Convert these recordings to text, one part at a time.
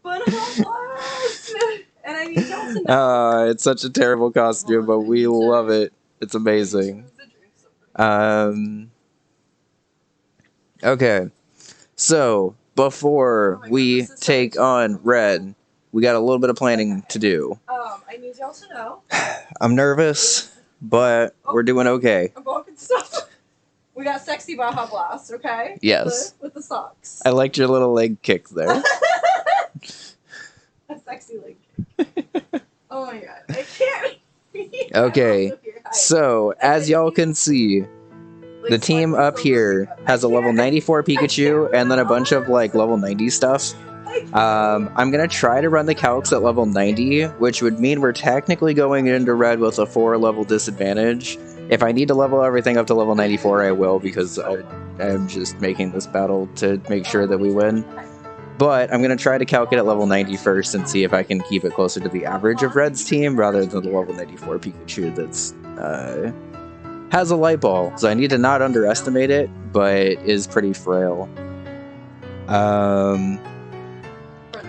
But and I need y'all to know. It's such a terrible costume, but we love it. It's amazing. Okay, so before we take on Red, we got a little bit of planning to do. I need y'all to know. I'm nervous, but we're doing okay. I'm walking stuff. We got sexy Baja Blast, okay? Yes. With the socks. I liked your little leg kick there. A sexy leg kick. Oh my god. I can't. Okay, so as y'all can see, the team up here has a level 94 Pikachu and then a bunch of like level 90 stuff. I'm gonna try to run the calcs at level 90, which would mean we're technically going into red with a 4 level disadvantage. If I need to level everything up to level 94, I will, because I'm just making this battle to make sure that we win. But I'm gonna try to calc it at level 90 first and see if I can keep it closer to the average of Red's team rather than the level 94 Pikachu that's has a light ball. So I need to not underestimate it, but is pretty frail.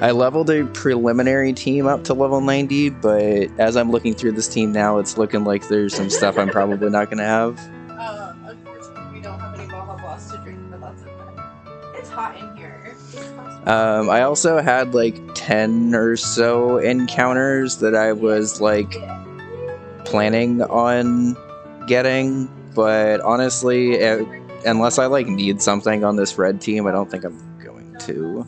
I leveled a preliminary team up to level 90, but as I'm looking through this team now, it's looking like there's some stuff I'm probably not gonna have. Unfortunately, we don't have any Baja Blast to drink, but that's okay. It's hot in here. I also had like 10 or so encounters that I was like planning on getting, but honestly, unless I like need something on this red team, I don't think I'm going to.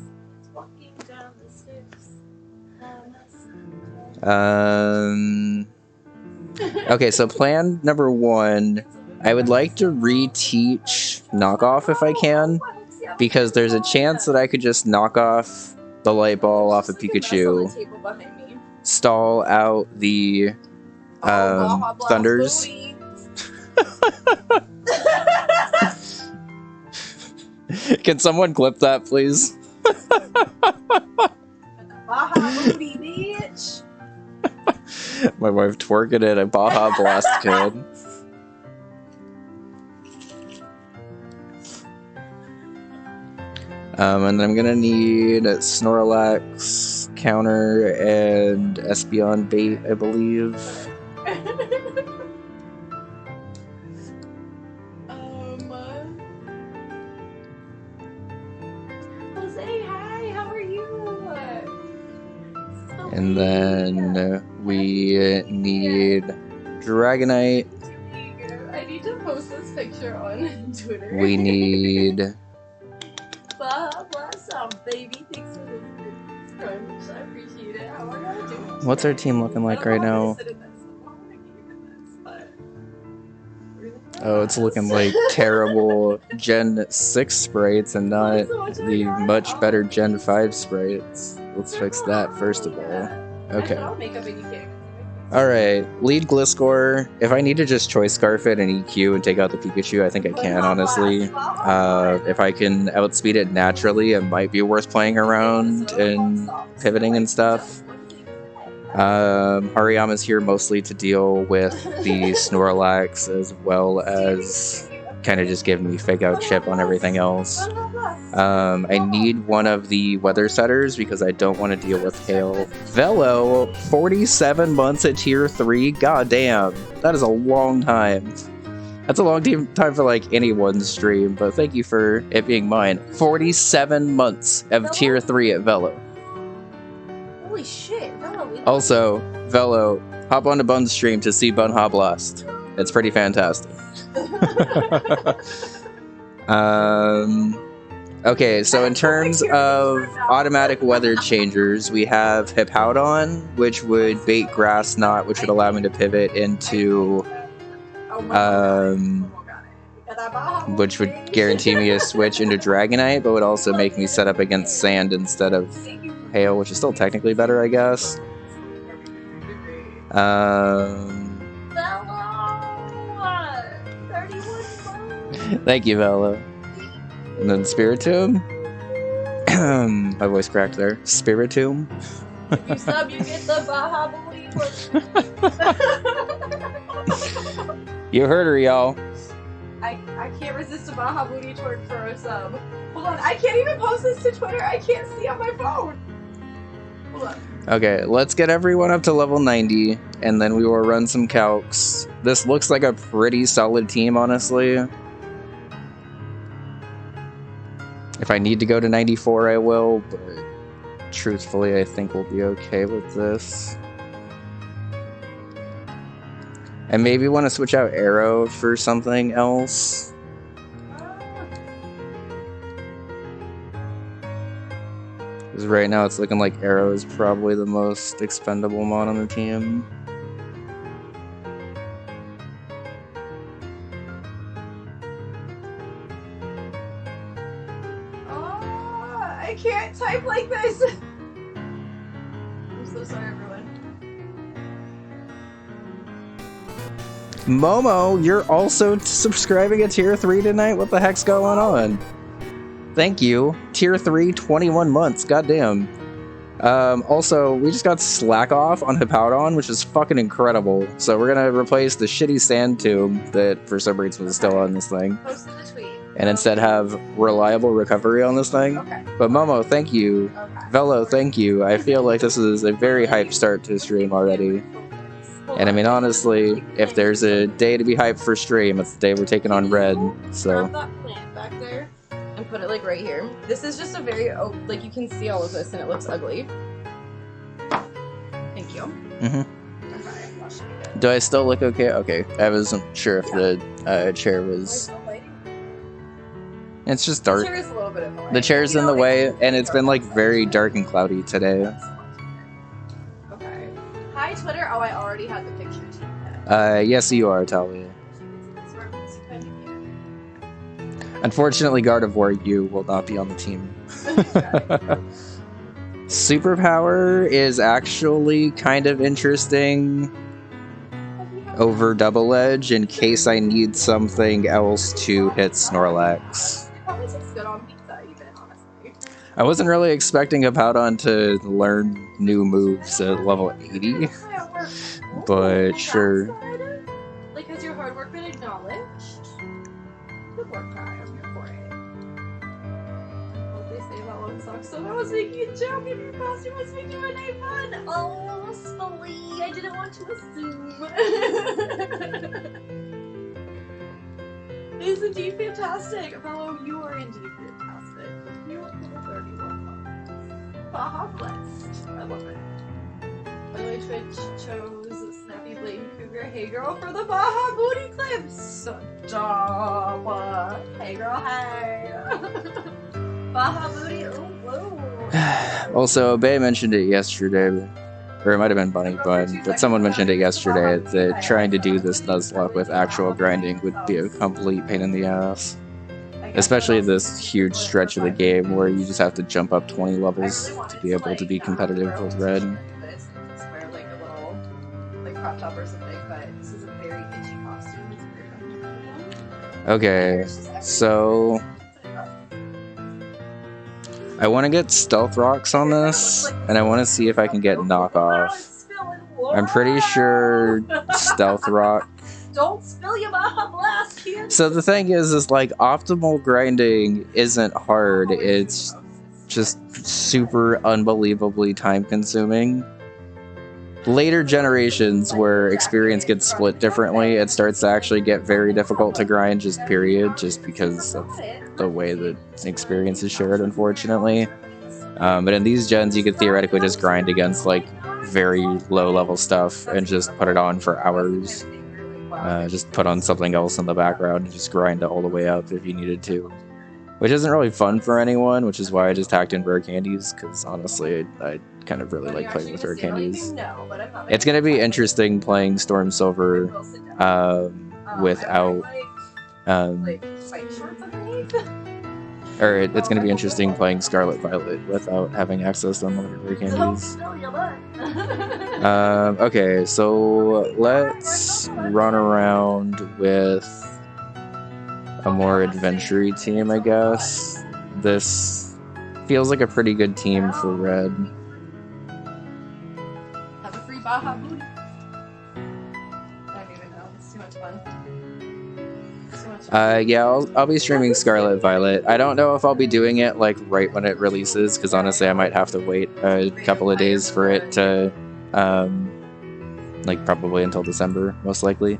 Okay, so plan number 1, I would like to reteach knockoff if I can, because there's a chance that I could just knock off the light ball off of Pikachu, stall out the thunders. Can someone clip that, please? Baja booty, bitch. My wife twerking it, a Baja Blast kid. And I'm gonna need Snorlax, Counter, and Espeon Bait, I believe. Jose, hi, how are you? And then we need Dragonite. I need to post this picture on Twitter. We need... Baja Blast off, baby. Thanks for the crunch. I appreciate it. How are y'all doing? What's our team looking like right now? Oh, it's looking like terrible Gen 6 sprites and not the much better Gen 5 sprites. Let's fix that first of all. Okay. Alright, lead Gliscor. If I need to just choice Scarf it and EQ and take out the Pikachu, I think I can, honestly. If I can outspeed it naturally, it might be worth playing around and pivoting and stuff. Hariyama's here mostly to deal with the Snorlax, as well as kind of just giving me fake out chip on everything else. I need one of the weather setters because I don't want to deal with hail. Velo, 47 months at tier 3? God damn, that is a long time. That's a long time for like anyone's stream, but thank you for it being mine. 47 months of tier 3 at Velo. Holy shit, Velo. Also, Velo, hop onto Bun's stream to see Bun Blast. It's pretty fantastic. Okay, so in terms of automatic weather changers, we have Hippowdon, which would bait Grass Knot, which would allow me to pivot into, which would guarantee me a switch into Dragonite, but would also make me set up against Sand instead of Hail, which is still technically better, I guess. Thank you, Velo. And then Spiritomb. My voice cracked there. Spiritomb. If you sub, you get the Baja Booty. You heard her, y'all. I can't can't resist a Baja Booty twerk for a sub. Hold on, I can't even post this to Twitter. I can't see on my phone. Hold on. Okay, let's get everyone up to level 90, and then we will run some calcs. This looks like a pretty solid team, honestly. If I need to go to 94, I will, but truthfully, I think we'll be okay with this. I maybe want to switch out Arrow for something else. Because right now it's looking like Arrow is probably the most expendable mod on the team. I can't type like this. I'm so sorry, everyone. Momo, you're also subscribing at tier 3 tonight? What the heck's going on? Thank you. Tier 3, 21 months. Goddamn. Also, we just got Slack Off on Hippowdon, which is fucking incredible. So we're gonna replace the shitty sand tomb that for some reason was still on this thing. Posted the tweet. And instead have reliable recovery on this thing. Okay. But Momo, thank you. Okay. Velo, thank you. I feel like this is a very hype start to stream already. And I mean, honestly, if there's a day to be hyped for stream, it's the day we're taking on Red, so... Grab that plant back there and put it, like, right here. This is just a very, like, you can see all of this and it looks ugly. Thank you. Mm-hmm. Okay, that should be good. Do I still look okay? Okay, I wasn't sure if the chair was... It's just dark. The chair is a little bit in the way. The chair's in the way, and it's been, like, very dark and cloudy today. Okay. Hi, Twitter. Oh, I already had the picture too. Yes, you are, Talia. Unfortunately, God of War, you will not be on the team. Superpower is actually kind of interesting over Double Edge in case I need something else to hit Snorlax. It probably tastes good on pizza, even, honestly. I wasn't really expecting Hippowdon to learn new moves at level 80, but sure. Like, has your hard work been acknowledged? Good work, Kai. I'm here for it. What they say about one song. So that was making a joke, and your costume was making my night fun. Oh, Scully, I didn't want to assume. It is indeed fantastic. Fellow, you are indeed fantastic. You are 31 months. Baja blessed. I love it. By the way, Twitch chose Snappy Blade Cougar Hey Girl for the Baja Booty clip. So dumb. Hey girl, hey. Baja Booty, ooh, woo. Also, Bay mentioned it yesterday, or it might have been Bunny Bun, but someone mentioned it yesterday that trying to do this Nuzlocke with actual grinding would be a complete pain in the ass. Especially this huge stretch of the game where you just have to jump up 20 levels to be able to be competitive with Red. Wear like a little like crop top or something, but this is a very itchy costume. It's very uncomfortable. Okay, so I want to get Stealth Rocks on this, and I want to see if I can get Knockoff. I'm pretty sure Stealth Rock. Don't spill your Baja Blast, kid. So the thing is like optimal grinding isn't hard. It's just super unbelievably time consuming. Later generations where experience gets split differently, it starts to actually get very difficult to grind, just period, just because of the way that experience is shared, unfortunately. But in these gens, you could theoretically just grind against like very low level stuff and just put it on for hours. Just put on something else in the background and just grind it all the way up if you needed to. Which isn't really fun for anyone, which is why I just tacked in rare candies, because honestly, I kind of really like playing with rare candies. It's going to be interesting playing Storm Silver without... or it's going to be interesting playing Scarlet Violet without having access to unlimited rare candies. Okay, so let's run around with a more adventure-y team, I guess. This feels like a pretty good team for Red. Have a free Baja Booty. I don't even know. It's too much fun. So Yeah, I'll be streaming Scarlet Violet. I don't know if I'll be doing it like right when it releases, because honestly I might have to wait a couple of days for it to, like probably until December, most likely.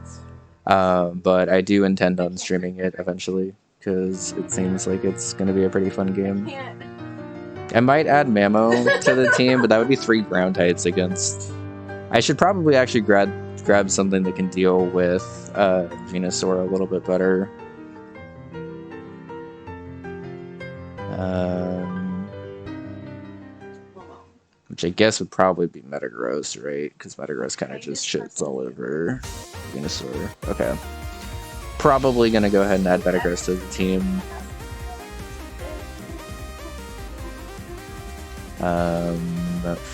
But I do intend on streaming it eventually, because it seems like it's going to be a pretty fun game. I might add Mamo to the team, but that would be 3 ground heights against... I should probably actually grab something that can deal with Venusaur a little bit better. Which I guess would probably be Metagross, right? Because Metagross kind of just shits all over Venusaur. Okay. Probably gonna go ahead and add Metagross to the team.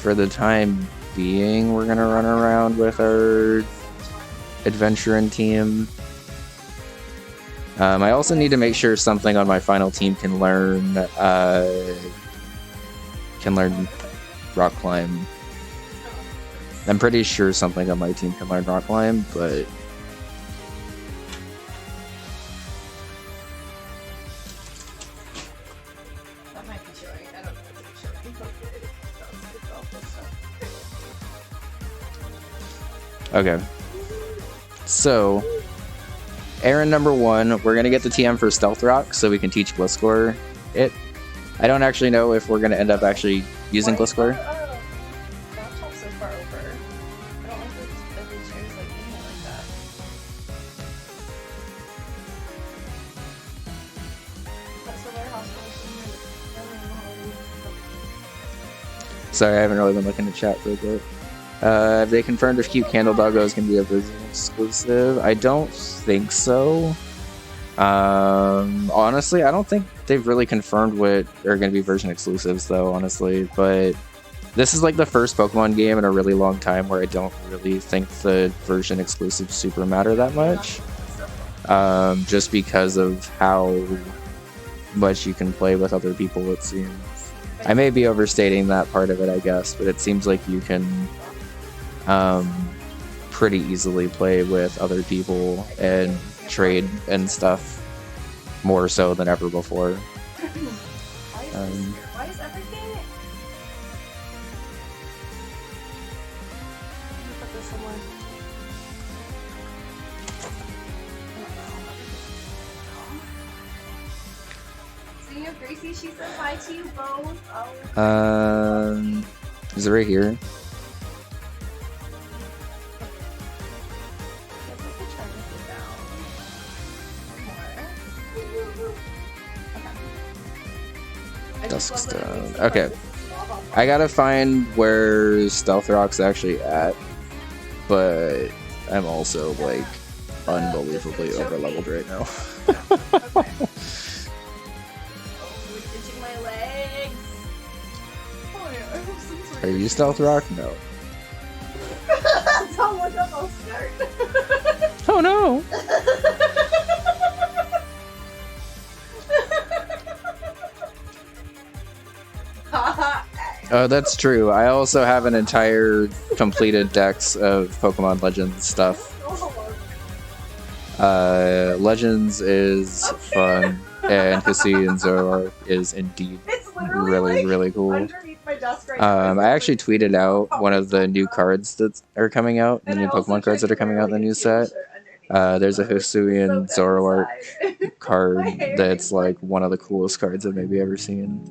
For the time being, we're gonna run around with our adventuring team. I also need to make sure something on my final team can learn Rock Climb. I'm pretty sure something on my team can learn Rock Climb, but that might be showing. I don't know if it's showing. okay. So, errand number 1, we're gonna get the TM for Stealth Rock so we can teach Gliscor it. I don't actually know if we're gonna end up actually using Gliscor. That top so far over. I don't know if it's chairs like anything like that. That's where their hospital. Sorry, I haven't really been looking at chat for a bit. They confirmed if Cute Candle Doggo is going to be a version exclusive. I don't think so. Honestly, I don't think they've really confirmed what are going to be version exclusives, though, honestly. But this is like the first Pokemon game in a really long time where I don't really think the version exclusives super matter that much. Just because of how much you can play with other people, it seems. I may be overstating that part of it, I guess, but it seems like you can pretty easily play with other people and trade and stuff more so than ever before. Why is everything? Put this somewhere. See you, Gracie. She said hi to you both. Oh. Is it right here? Duskstone. Okay. I gotta find where Stealth Rock's actually at, but I'm also like unbelievably overleveled right now. Are you Stealth Rock? No. That's how much I'll start. Oh no! Oh, that's true. I also have an entire completed dex of Pokemon Legends stuff. Legends is fun, and Cassie and Zoroark is indeed really cool. Underneath my desk right now. I actually tweeted out one of the new cards that are coming out, the new Pokemon cards that are coming out in the new set. There's a Hisuian Zoroark card that's like one of the coolest cards I've maybe ever seen.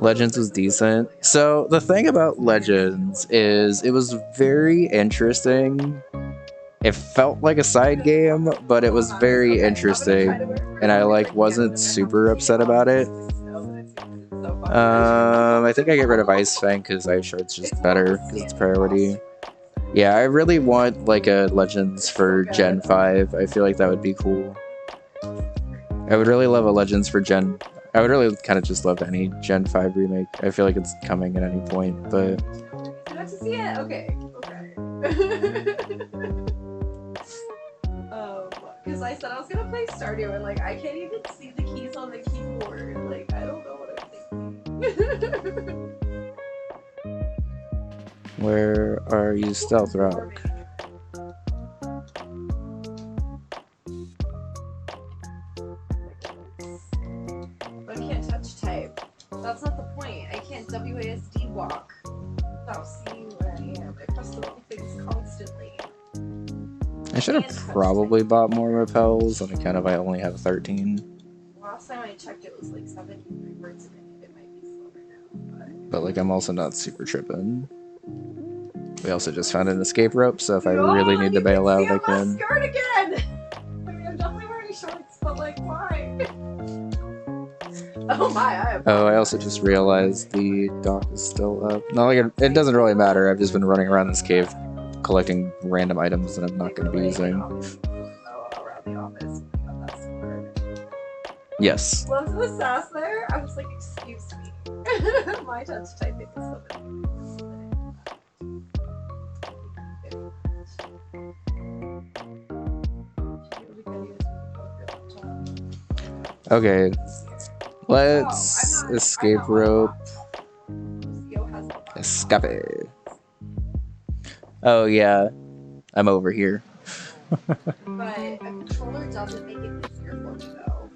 Legends was decent. So the thing about Legends is it was very interesting. It felt like a side game, but it was very interesting, and I like wasn't super upset about it. I think I get rid of Ice Fang because Ice Shard's just better because it's priority. Yeah, I really want like a Legends for Gen 5. I feel like that would be cool. I would really love a Legends for Gen... I would really kind of just love any Gen 5 remake. I feel like it's coming at any point, but... I got to see it? Okay. Because I said I was gonna play Stardew, and like, I can't even see the keys on the keyboard. Like, I don't know what I'm thinking. Where are you, Stealth Rock? That's not the point. I can't WASD walk without seeing where I am. I press the wrong things constantly. I should have probably bought more repels on account of I only have 13. Last time I checked, it was like 73 words a minute. It might be slower now, But like, I'm also not super tripping. We also just found an escape rope, so if I really need to bail out, I can. Skirt again! I mean, I'm definitely wearing shorts, but like, why? Oh my! I also just realized the dock is still up. No, like it doesn't really matter. I've just been running around this cave, collecting random items that I'm not going to be using. Around the office. Yes. Was the sass there? I was like, excuse me. My touch typing is so bad. Okay, let's escape rope. Escape. Oh yeah, I'm over here. But a controller doesn't make it easier for me though.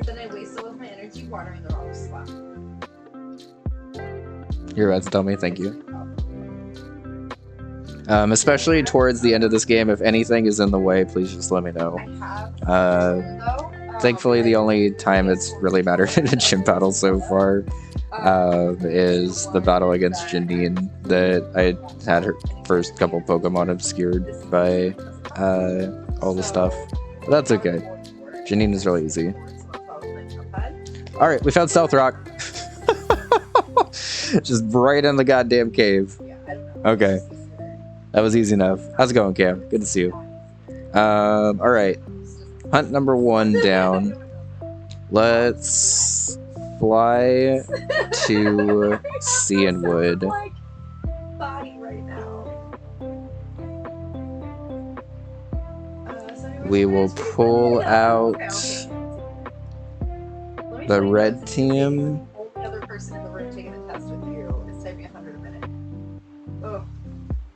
Then I waste all of my energy watering the wrong spot. You're about to tell me, thank you. Especially towards the end of this game, if anything is in the way, please just let me know. Thankfully, the only time it's really mattered in a gym battle so far is the battle against Janine that I had her first couple Pokemon obscured by all the stuff. But that's okay. Janine is really easy. Alright, we found Stealth Rock. Just right in the goddamn cave. Okay. That was easy enough. How's it going, Cam? Good to see you. Alright. Hunt number 1 down. Let's fly to Sea and Wood. We will pull out the red team. The other person in the room taking a test with you is typing 100 a minute. Oh.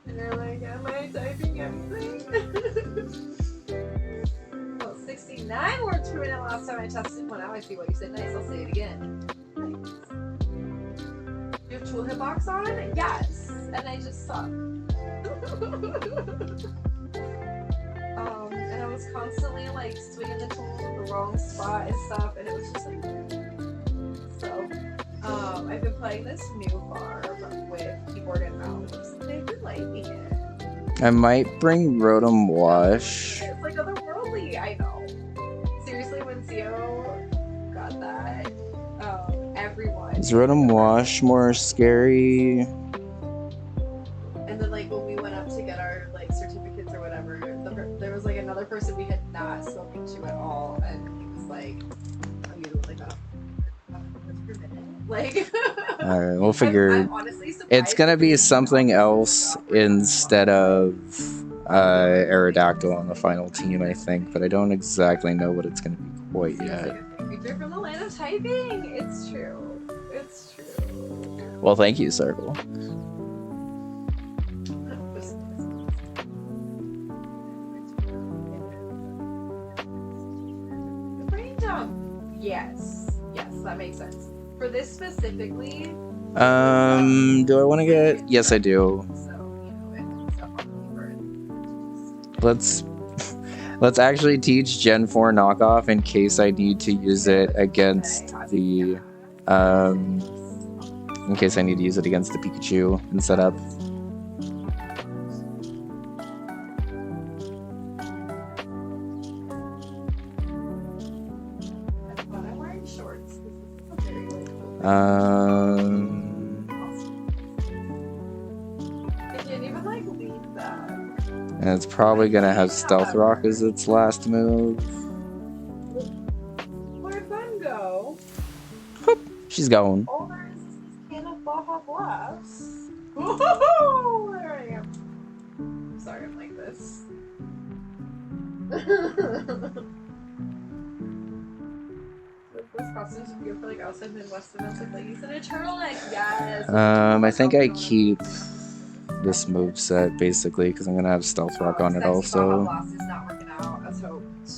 And they're like, am I typing everything? 69 words per minute last time I tested. Well, now I see what you said. Nice, I'll say it again. Nice. You have tool hitbox on? Yes. And I just suck. And I was constantly like swinging the tool in the wrong spot and stuff, and it was just like. So, I've been playing this new farm with keyboard and mouse. They've been liking it. I might bring Rotom Wash. It's like otherworldly, I know. Seriously, when Theo got that, everyone. Is Rotom Wash more scary? And then, like, when we went up to get our like certificates or whatever, there was like another person we had not spoken to at all, and he was like, "Oh, you like a per minute?" Like, all right, we'll figure. I'm honestly surprised. It's gonna be something else instead of Aerodactyl on the final team, I think, but I don't exactly know what it's gonna be quite yet. If you're from the land of typing, it's true. It's true. Well, thank you, Circle. Brain dump. Yes, that makes sense. For this specifically. Do I want to get? Yes, I do. Let's actually teach Gen 4 knockoff in case I need to use it against the in case I need to use it against the Pikachu in setup. And it's probably gonna have Stealth Rock as its last move. Where'd Fun go? She's going. Oh, there is this can of Baja Blast. Woohoo! There I am. Sorry, I'm like this. Those costumes would be good for like outside Midwest events with ladies in a turtleneck. Yes. I think I keep this moveset basically because I'm gonna have Stealth Rock on it also. Blast is not working out as hoped.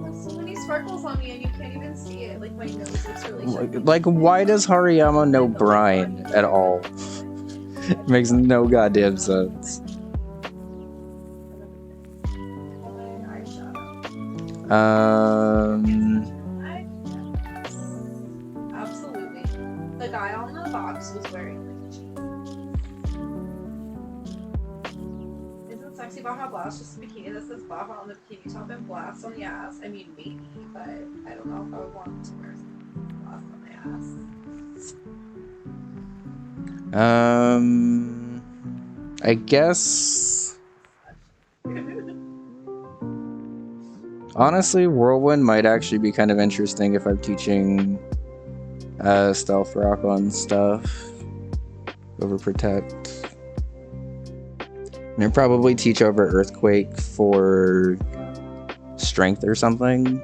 There's so many sparkles on me and you can't even see it. Like my nose looks really shiny. Like, why does Hariyama know brine at all? It makes no goddamn sense. Absolutely. The guy on the box was wearing like jeans. Isn't Sexy Baja Blast just a bikini that says Baja on the bikini top and Blast on the ass? I mean, maybe, but I don't know if I would want to wear Blast on my ass. I guess. Honestly, Whirlwind might actually be kind of interesting if I'm teaching Stealth Rock on stuff. Overprotect. And probably teach over Earthquake for strength or something.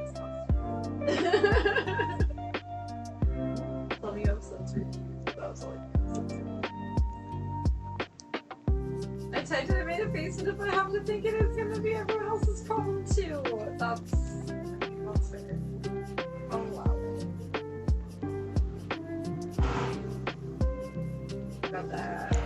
I typed it, I made a face, and if I have to think it is gonna be everyone else's problem too. That's fair. I'll allow it. Got that.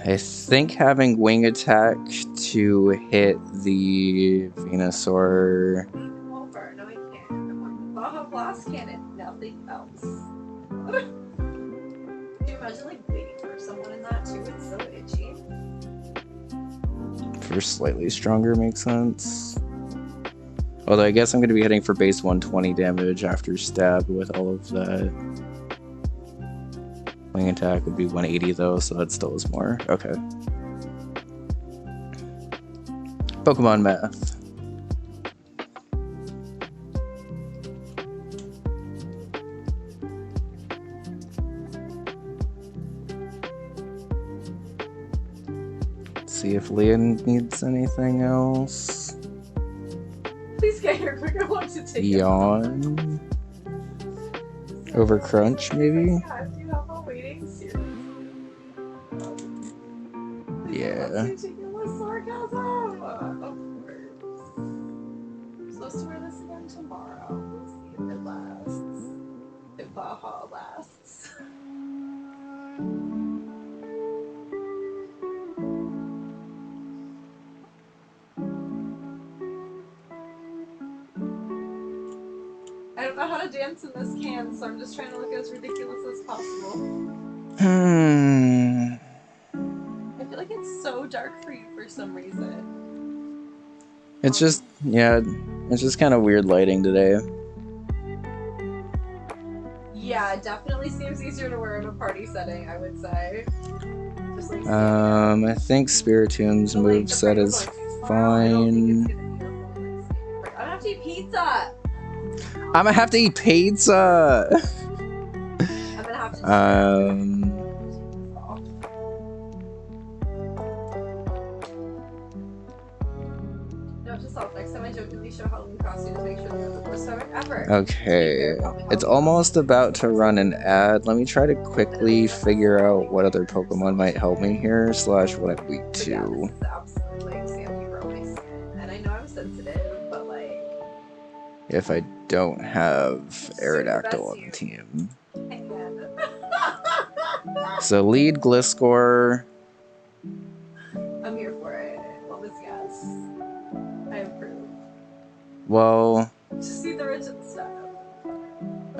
I think having wing attack to hit the Venusaur. Over. No, I can't. I want the Baja Blast cannon. Nothing else. Can you imagine like waiting for someone in that too? It's so itchy. For slightly stronger makes sense. Although I guess I'm going to be hitting for base 120 damage after stab with all of that. Wing attack would be 180 though, so that still is more. Okay. Pokemon math. Let's see if Leon needs anything else. Please get here quick. I want to take Yawn. Over crunch, maybe? Yeah, do you have a waiting series? Yeah. Ridiculous sarcasm! Of course. I'm supposed to wear this again tomorrow. We'll see if it lasts. If Baja lasts. I don't know how to dance in this can, so I'm just trying to look as ridiculous as possible. I feel like it's so dark for you for some reason. It's just, yeah, it's just kind of weird lighting today. Yeah, it definitely seems easier to wear in a party setting, I would say. Just like I think Spiritoon's moveset is fine. I'm gonna have to eat pizza! I'm gonna have to eat pizza! I'm gonna have to Note to self, next time I jokingly show Halloween costumes, make sure they're the worst time ever. Okay, it's almost about to run an ad. Let me try to quickly figure out what other Pokemon might help me here, / what I'm weak to. Yeah, this is absolutely like Sam, you grow my skin. And I know I'm sensitive, but like... If I don't have Aerodactyl on the team. So lead Gliscor. I'm here for it. Love is yes. I approve. Well... Just see the rigid stuff.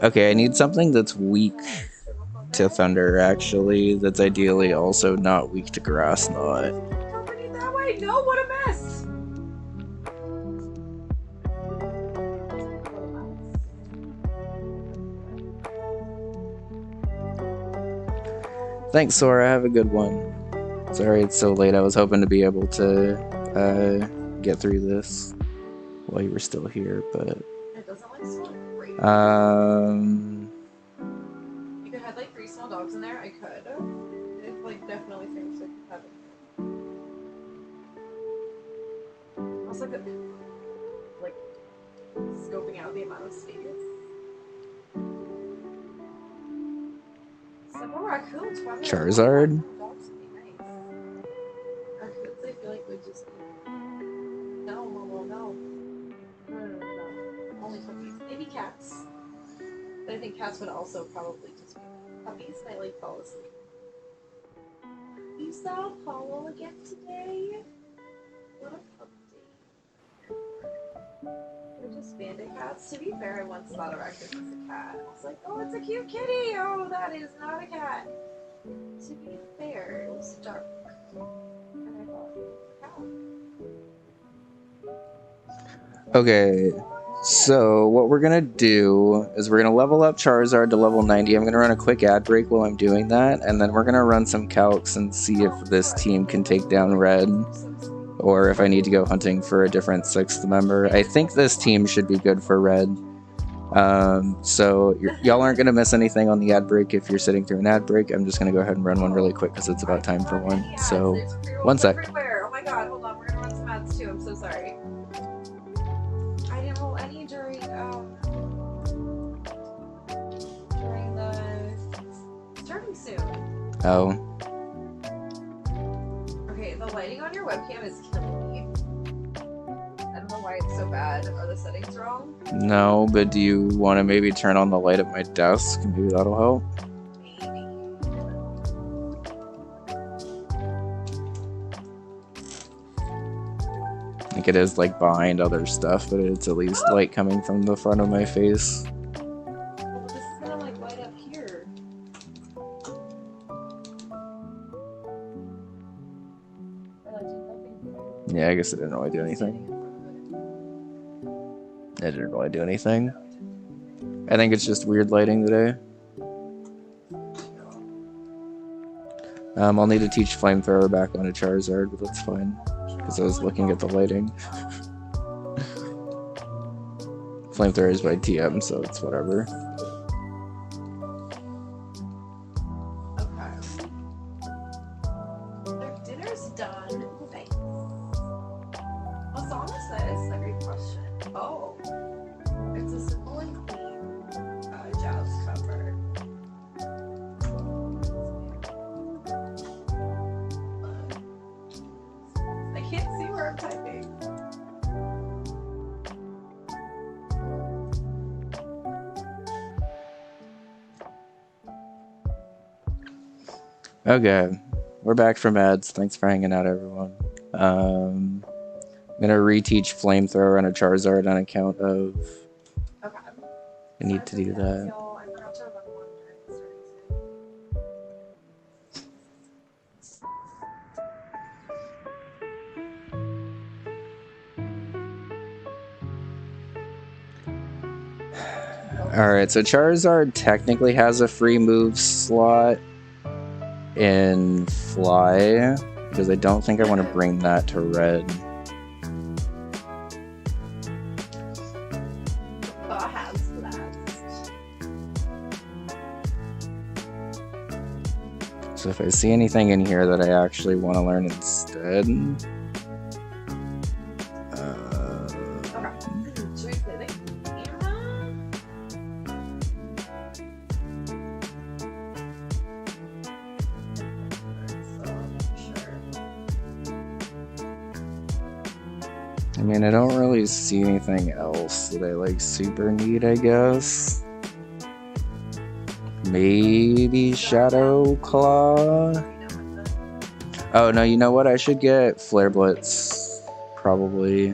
Okay, I need something that's weak to Thunder, actually. That's ideally also not weak to Grass Knot. Don't bring it that way! No, what a mess! Thanks, Sora. Have a good one. Sorry it's so late. I was hoping to be able to get through this while you were still here, but... It doesn't like smell great. You could have like 3 small dogs in there. I could. It like definitely seems like you have it. Also good. Like scoping out the amount of space. Simple raccoons. Charizard? Dogs would be nice. would just be... No, Momo, no. No. Only puppies. Maybe cats. But I think cats would also probably just be puppies. They like fall asleep. You saw Apollo again today? What a puppy. They're just bandit cats. To be fair, I once thought Arachnus was a cat. I was like, oh, it's a cute kitty! Oh, that is not a cat. To be fair, it was dark. And I thought, cow. Okay, so what we're gonna do is we're gonna level up Charizard to level 90. I'm gonna run a quick ad break while I'm doing that, and then we're gonna run some calcs and see if this team can take down Red, or if I need to go hunting for a different 6th member. I think this team should be good for Red. So y'all aren't gonna miss anything on the ad break if you're sitting through an ad break. I'm just gonna go ahead and run one really quick because it's about time for one. So, one sec. Oh my god, hold on, we're gonna run some ads too, I'm so sorry. I didn't roll any during the starting soon. Oh. Okay, the lighting on your webcam is killing me. I don't know why it's so bad. Are the settings wrong? No, but do you want to maybe turn on the light at my desk? Maybe that'll help. Maybe. I think it is like behind other stuff, but it's at least light coming from the front of my face. Well, this is gonna like light up here. Yeah, I guess it didn't really do anything. It didn't really do anything. I think it's just weird lighting today. I'll need to teach Flamethrower back on a Charizard, but that's fine. Because I was looking at the lighting. Flamethrower is by TM, so it's whatever. Okay. Their dinner's done. Thanks. What song is this? A great question. Oh. It's a simple and clean jazz cover. I can't see where I'm typing. Okay, we're back from ads. Thanks for hanging out, everyone. I'm gonna reteach Flamethrower on a Charizard on account of... Okay. I need to do that. I forgot to run one during the starting Alright, so Charizard technically has a free move slot in Fly, because I don't think I want to bring that to Red. So if I see anything in here that I actually want to learn instead... Should we play the camera? I mean, I don't really see anything else that I like super need, I guess. Maybe Shadow Claw? Oh no, you know what? I should get Flare Blitz. Probably.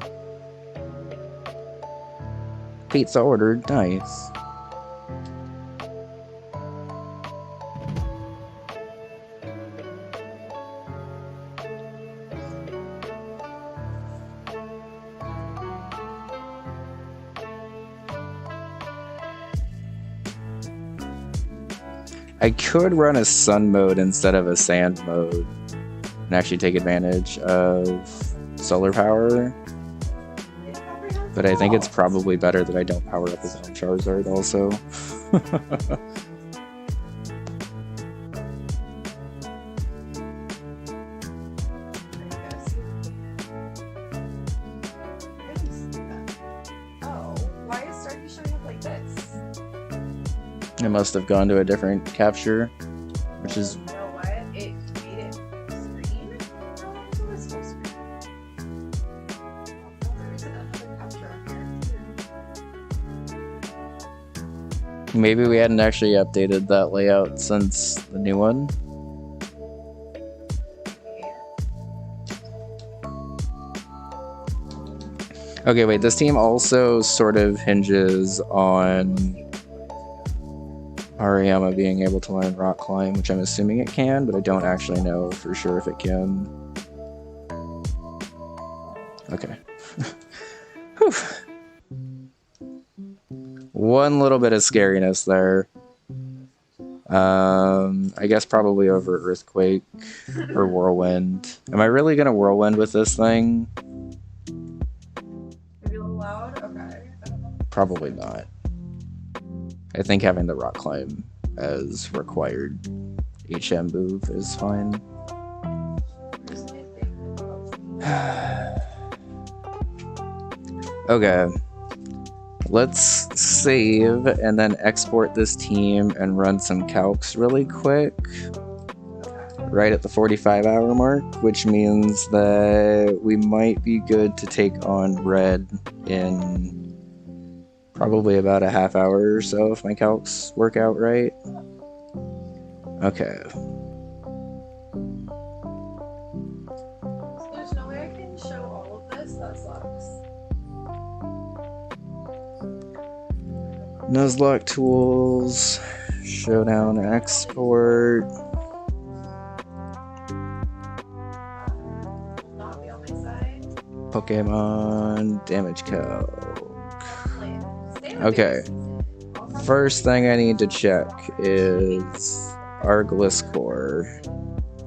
Pizza ordered. Nice. I could run a sun mode instead of a sand mode and actually take advantage of solar power. But I think it's probably better that I don't power up his own Charizard also. It must have gone to a different capture, which is... You know what? It made it full screen. How long was it full screen? Maybe we hadn't actually updated that layout since the new one. Okay, wait, this team also sort of hinges on Ariyama being able to learn Rock Climb, which I'm assuming it can, but I don't actually know for sure if it can. Okay. Whew. One little bit of scariness there. I guess probably over Earthquake or Whirlwind. Am I really gonna Whirlwind with this thing? Maybe a little loud? Okay. Probably not. I think having the Rock Climb as required HM move is fine. Okay. Let's save and then export this team and run some calcs really quick. Right at the 45-hour mark, which means that we might be good to take on red in probably about a half hour or so if my calcs work out right. Okay. So there's no way I can show all of this? That sucks. Nuzlocke tools, showdown export. Not be on my side. Pokemon damage calc. Okay. First thing I need to check is our Gliscor.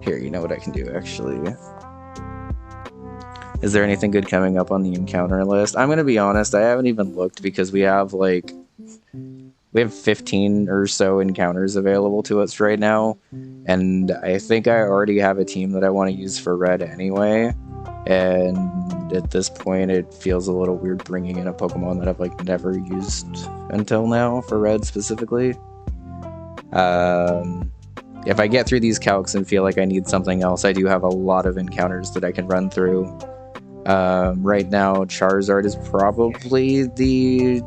Here, you know what I can do actually. Is there anything good coming up on the encounter list? I'm gonna be honest, I haven't even looked because we have 15 or so encounters available to us right now, and I think I already have a team that I want to use for red anyway, and at this point it feels a little weird bringing in a Pokemon that I've never used until now for red specifically. If I get through these calcs and feel like I need something else, I do have a lot of encounters that I can run through. Right now Charizard is probably the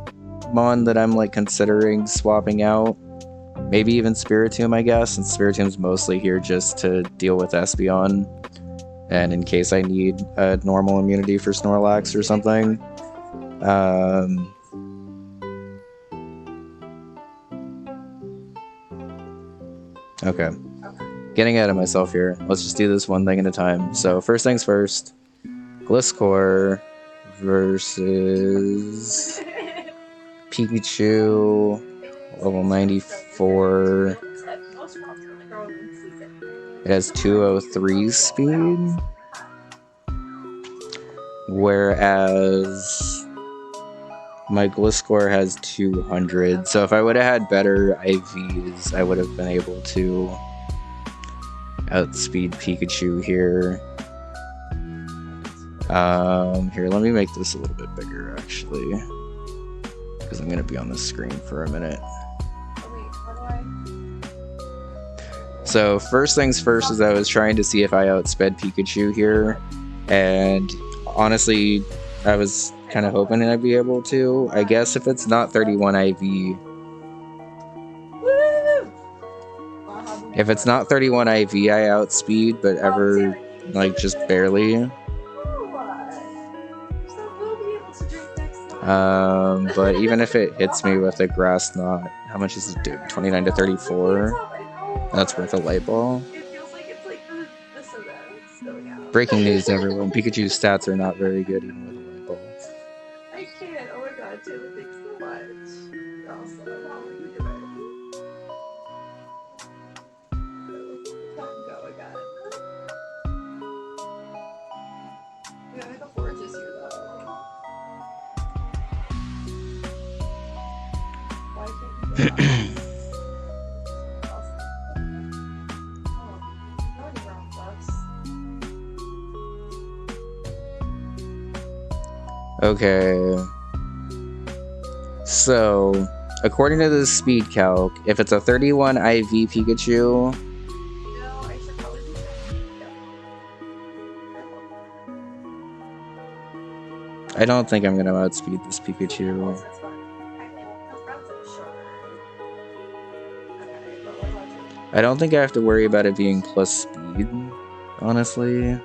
Mon that I'm considering swapping out. Maybe even Spiritomb, I guess, and Spiritomb's mostly here just to deal with Espeon, and in case I need a normal immunity for Snorlax or something. Okay. Getting ahead of myself here. Let's just do this one thing at a time. So first things first, Gliscor versus Pikachu, level 94. It has 203 speed, whereas my Gliscor has 200. So if I would have had better IVs, I would have been able to outspeed Pikachu here. Here, let me make this a little bit bigger, actually, because I'm going to be on the screen for a minute. So first things first is I was trying to see if I outsped Pikachu here, and honestly, I was kind of hoping I'd be able to. I guess if it's not 31 IV... If it's not 31 IV, I outspeed, but ever, just barely. But even if it hits me with a Grass Knot, how much does it do? 29 to 34? That's worth a light ball. It feels like it's the soda spilling out. Breaking news, everyone. Pikachu's stats are not very good even with a light ball. I can't. Oh my god, Taylor, thanks so much. You're awesome. How would you do it? Go again. Yeah, I think the forge is here though. Why can't you do that? Okay, so according to the speed calc, if it's a 31 IV Pikachu, I should probably do I don't think I'm gonna outspeed this Pikachu. I don't think I have to worry about it being plus speed, honestly.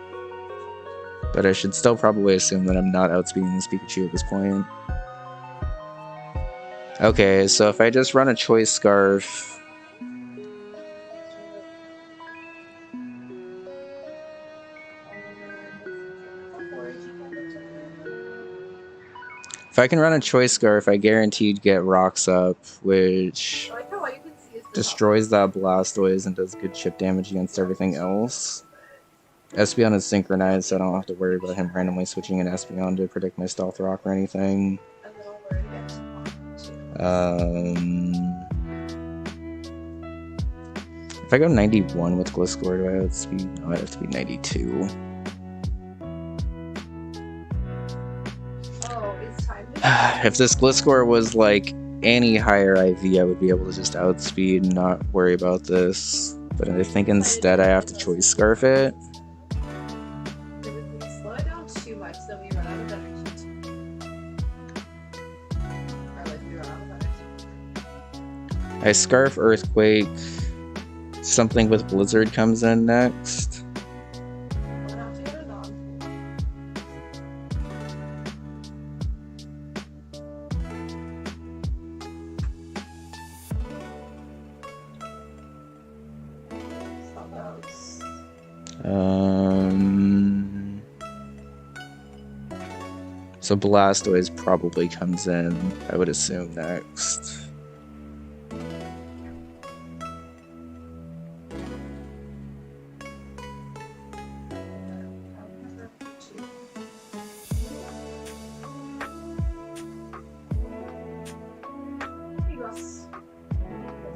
But I should still probably assume that I'm not outspeeding this Pikachu at this point. Okay, so if I just run a Choice Scarf... If I can run a Choice Scarf, I guaranteed get Rocks Up, which destroys that Blastoise and does good chip damage against everything else. Espeon is synchronized, so I don't have to worry about him randomly switching an Espeon to predict my Stealth Rock or anything. If I go 91 with Gliscor, do I outspeed? No, I'd have to be 92. If this Gliscor was like any higher IV, I would be able to just outspeed and not worry about this. But I think instead I have to Choice Scarf it. Slow it down too much, then we run out of energy. Or like we run out of energy. I Scarf Earthquake. Something with Blizzard comes in next. So Blastoise probably comes in, I would assume, next.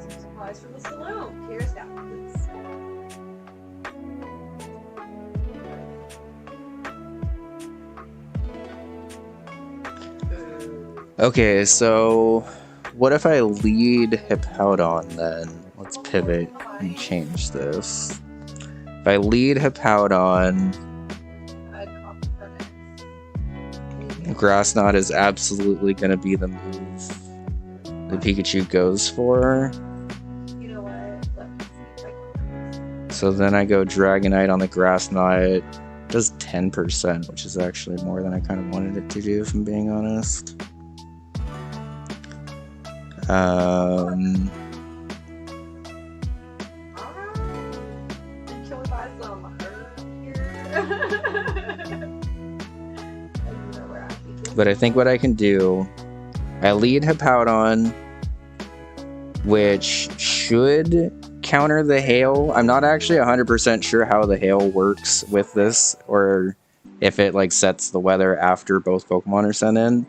Supplies from the saloon. Here's that, please. Okay, so what if I lead Hippowdon then? Let's pivot and change this. If I lead Hippowdon, Grass Knot is absolutely going to be the move the Pikachu goes for. You know what? So then I go Dragonite on the Grass Knot. It does 10%, which is actually more than I kind of wanted it to do, if I'm being honest. But I think what I can do, I lead Hippowdon, which should counter the Hail. I'm not actually 100% sure how the Hail works with this, or if it like sets the weather after both Pokemon are sent in.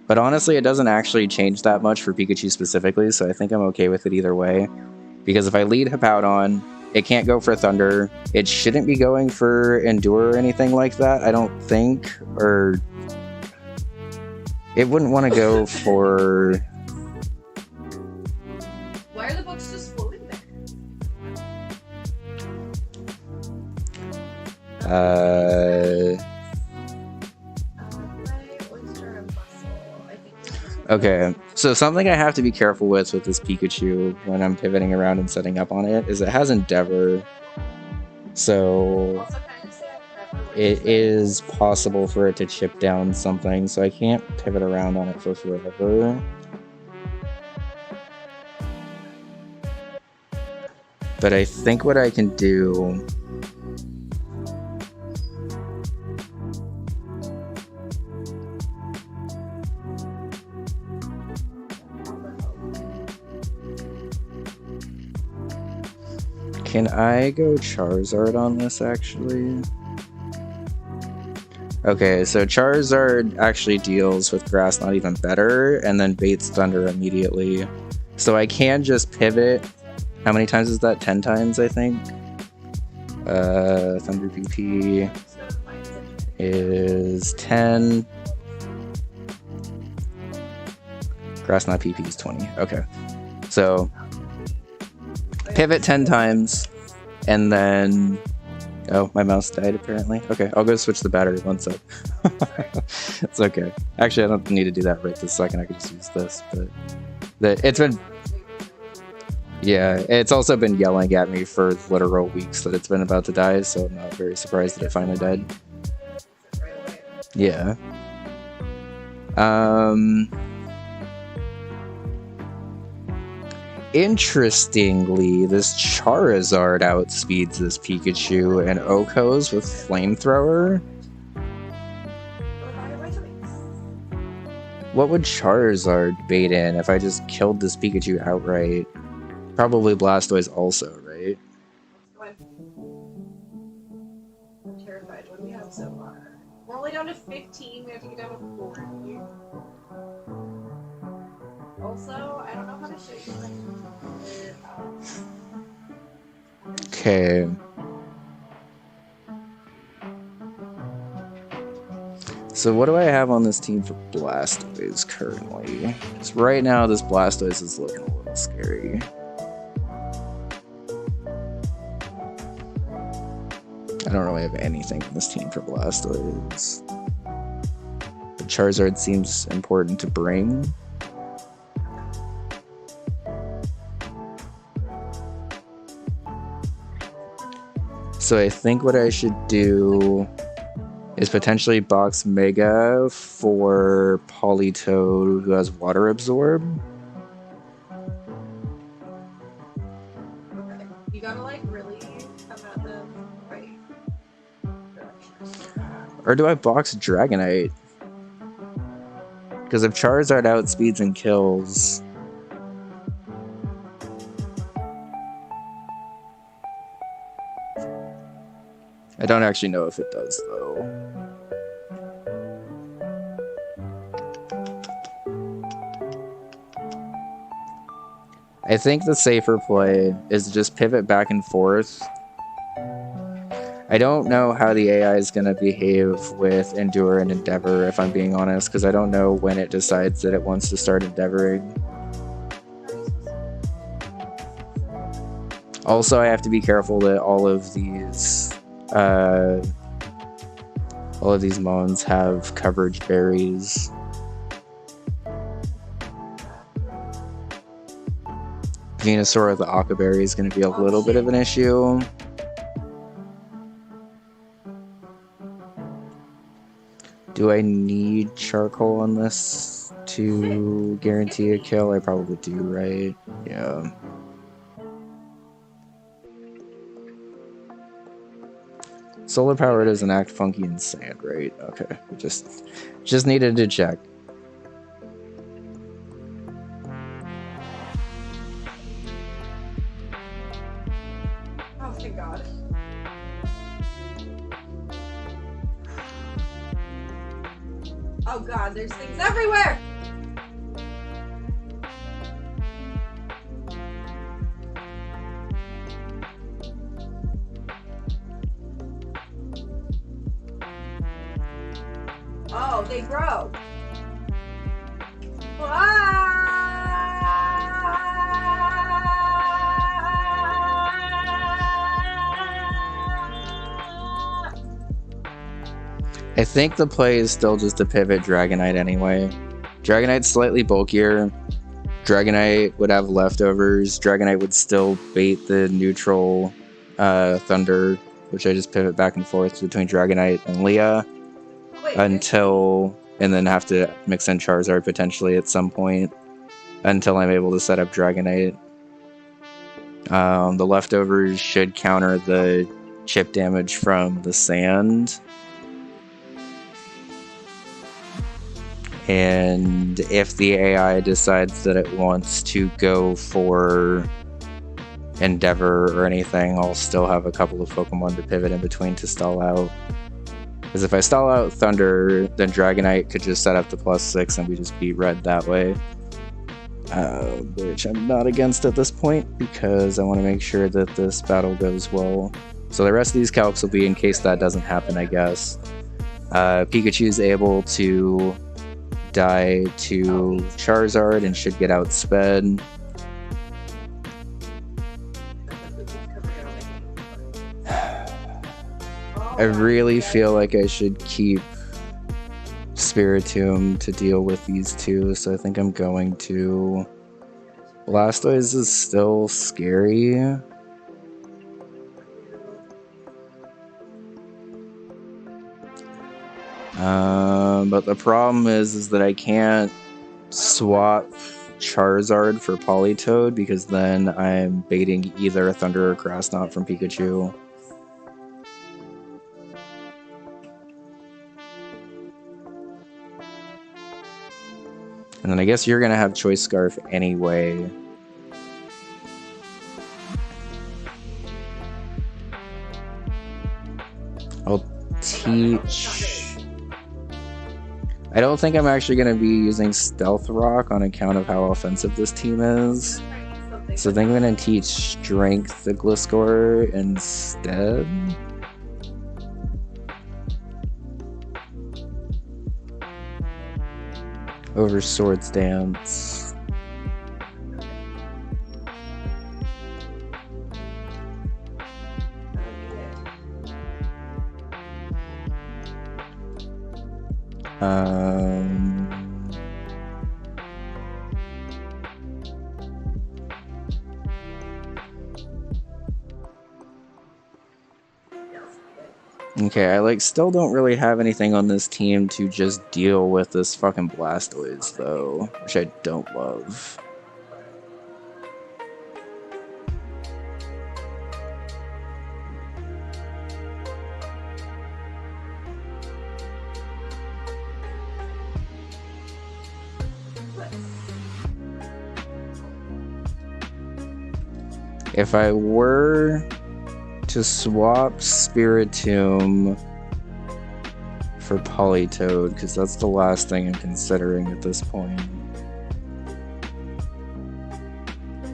But honestly, it doesn't actually change that much for Pikachu specifically, so I think I'm okay with it either way. Because if I lead Hippowdon, it can't go for Thunder. It shouldn't be going for Endure or anything like that, I don't think. Or it wouldn't want to go for... Why are the books just floating there? Okay, so something I have to be careful with this Pikachu when I'm pivoting around and setting up on it is it has Endeavor. So it is possible for it to chip down something, so I can't pivot around on it for forever. But I think what I can do... Can I go Charizard on this, actually? Okay, so Charizard actually deals with Grass Knot even better, and then baits Thunder immediately. So I can just pivot. How many times is that? 10 times, I think? Thunder PP is 10. Grass Knot PP is 20. Okay. So... pivot 10 times, and then... Oh, my mouse died apparently. Okay, I'll go switch the battery one sec. It's okay. Actually, I don't need to do that right this second. I could just use this, but... it's been... Yeah, it's also been yelling at me for literal weeks that it's been about to die, so I'm not very surprised that it finally died. Right away. Yeah. Interestingly, this Charizard outspeeds this Pikachu and Okos with Flamethrower. What would Charizard bait in if I just killed this Pikachu outright? Probably Blastoise also, right? I'm terrified. What do we have so far? We're only down to 15. We have to get down to 40. Also, I don't know how to show you. Okay. So what do I have on this team for Blastoise currently? Because right now this Blastoise is looking a little scary. I don't really have anything on this team for Blastoise. The Charizard seems important to bring. So I think what I should do is potentially box Mega for Politoed, who has Water Absorb. Okay. You gotta like really come at them right direction. Or do I box Dragonite? Because if Charizard outspeeds and kills... I don't actually know if it does, though. I think the safer play is to just pivot back and forth. I don't know how the AI is going to behave with Endure and Endeavor, if I'm being honest, because I don't know when it decides that it wants to start Endeavoring. Also, I have to be careful that all of these Mons have coverage berries. Venusaur with the Aqua Berry is going to be a little bit of an issue. Do I need Charcoal on this to guarantee a kill? I probably do, right? Yeah. Solar Power doesn't act funky in sand, right? Okay, just needed to check. Oh, thank God. Oh God, there's things everywhere! Oh, they grow. I think the play is still just to pivot Dragonite anyway. Dragonite's slightly bulkier. Dragonite would have leftovers. Dragonite would still bait the neutral Thunder, which I just pivot back and forth between Dragonite and Leah until, and then have to mix in Charizard potentially at some point until I'm able to set up Dragonite. The leftovers should counter the chip damage from the sand. And if the AI decides that it wants to go for Endeavor or anything, I'll still have a couple of Pokemon to pivot in between to stall out. Because if I stall out Thunder, then Dragonite could just set up to +6 and we just beat Red that way. Which I'm not against at this point because I want to make sure that this battle goes well. So the rest of these calcs will be in case that doesn't happen, I guess. Pikachu's able to die to Charizard and should get outsped. I really feel like I should keep Spiritomb to deal with these two, so I think I'm going to Blastoise is still scary. But the problem is that I can't swap Charizard for Politoed because then I'm baiting either a Thunder or Grass Knot from Pikachu. And then I guess you're gonna have Choice Scarf anyway. I'll teach... I don't think I'm actually going to be using Stealth Rock on account of how offensive this team is. So I think I'm going to teach Strength the Gliscor instead. Over Swords Dance. Okay, I still don't really have anything on this team to just deal with this fucking Blastoise though, which I don't love. If I were to swap Spiritomb for Politoed, because that's the last thing I'm considering at this point.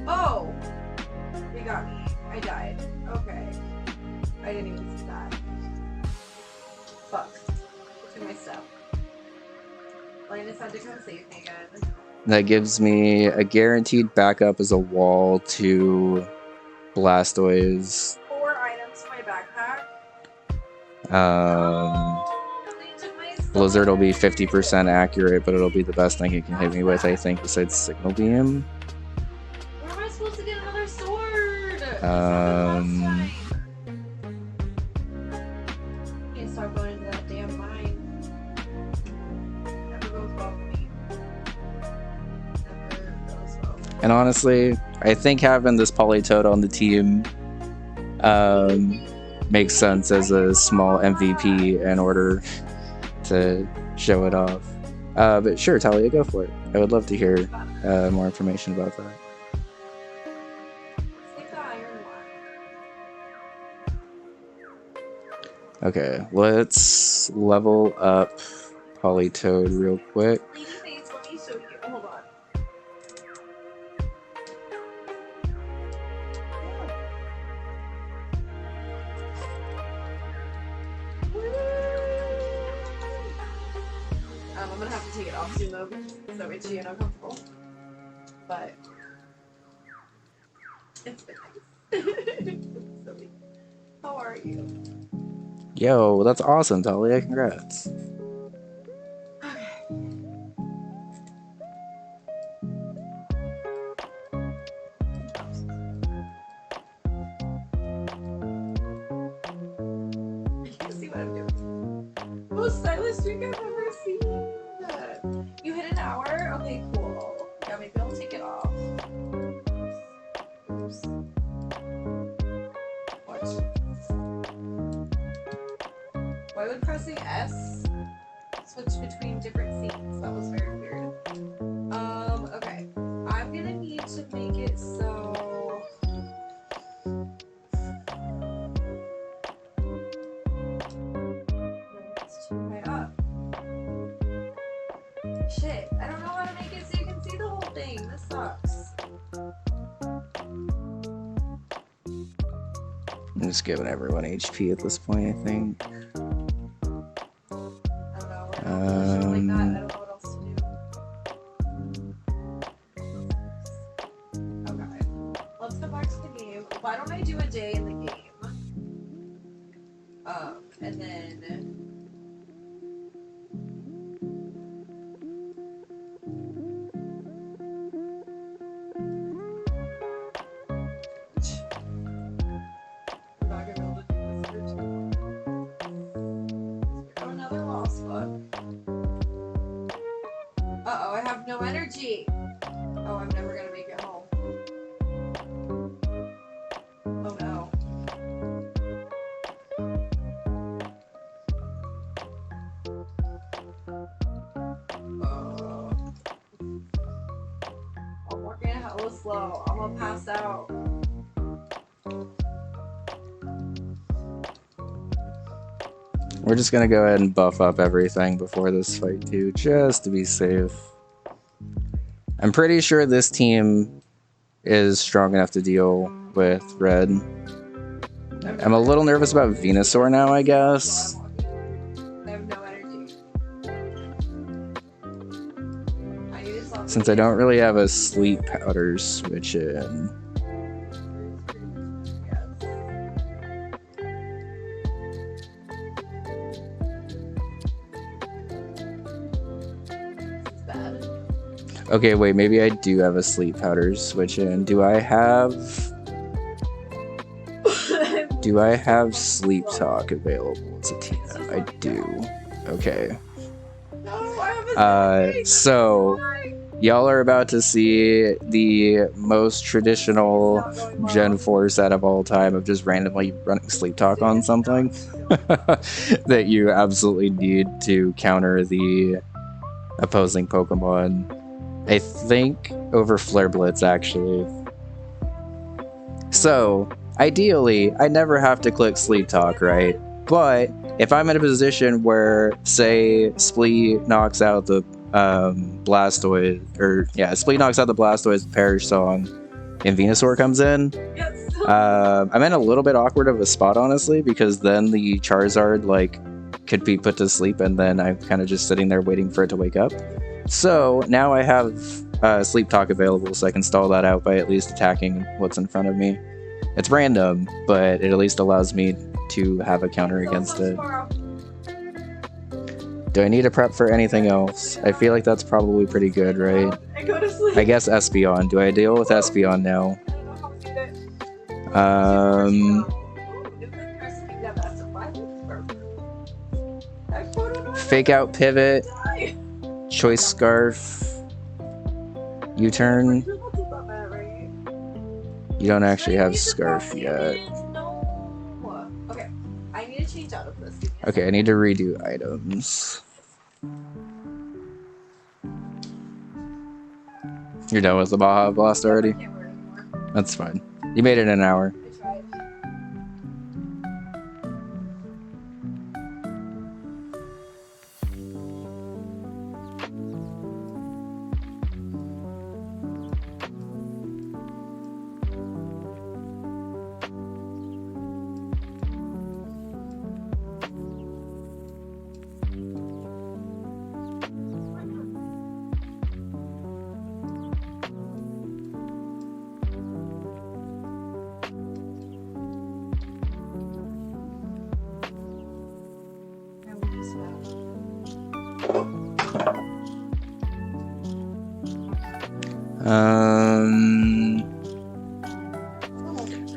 Oh! You got me. I died. Okay. I didn't even see that. Fuck. Took my step. Linus had to come save me again. That gives me a guaranteed backup as a wall to Blastoise. 4 items in my backpack. Blizzard will be 50% accurate, but it'll be the best thing it can hit me with, I think, besides Signal Beam. Where am I supposed to get another sword? Can't stop going into that damn mine. Never goes well for me. Never goes well. And honestly, I think having this Politoed on the team makes sense as a small MVP in order to show it off. But sure, Talia, go for it. I would love to hear more information about that. Okay, let's level up Politoed real quick. Let me show you. Hold on. I'm gonna have to take it off soon though because it's so itchy and uncomfortable. But it's been nice. Silly. How are you? Yo, that's awesome, Talia. Congrats. Most stylish streak I've ever seen. You hit an hour? Okay, cool. Yeah, maybe I'll take it off. Oops. Watch. Why would pressing S switch between different scenes? That was very weird. Okay. I'm gonna need to make it so... Shit, I don't know how to make it so you can see the whole thing. This sucks. I'm just giving everyone HP at this point, I think. I don't know. Like that. I don't know what else to do. Okay. Let's go back to the game. Why don't I do a day in the game? And then... slow. I'm gonna pass out. We're just gonna go ahead and buff up everything before this fight too, just to be safe. I'm pretty sure this team is strong enough to deal with red. I'm a little nervous about Venusaur now, I guess. I have no energy. Since I don't really have a sleep powder switch in. Okay, wait, maybe I do have a sleep powder switch in. Do I have sleep talk available to Tina? I do. Okay. So y'all are about to see the most traditional Gen 4 set of all time of just randomly running sleep talk on something that you absolutely need to counter the opposing Pokemon. I think over Flare Blitz, actually. So, ideally, I never have to click Sleep Talk, right? But if I'm in a position where, say, Splee knocks out the Blastoise, Splee knocks out the Blastoise Perish Song, and Venusaur comes in, I'm in a little bit awkward of a spot, honestly, because then the Charizard, like, could be put to sleep, and then I'm kind of just sitting there waiting for it to wake up. So now I have Sleep Talk available, so I can stall that out by at least attacking what's in front of me. It's random, but it at least allows me to have a counter against it. Do I need to prep for anything else? I feel like that's probably pretty good, right? I guess Espeon. Do I deal with Espeon now? Fake out pivot. Choice Scarf. U-turn. You don't actually have Scarf yet. Okay, I need to change out of this. Okay, I need to redo items. You're done with the Baja Blast already? That's fine. You made it in an hour.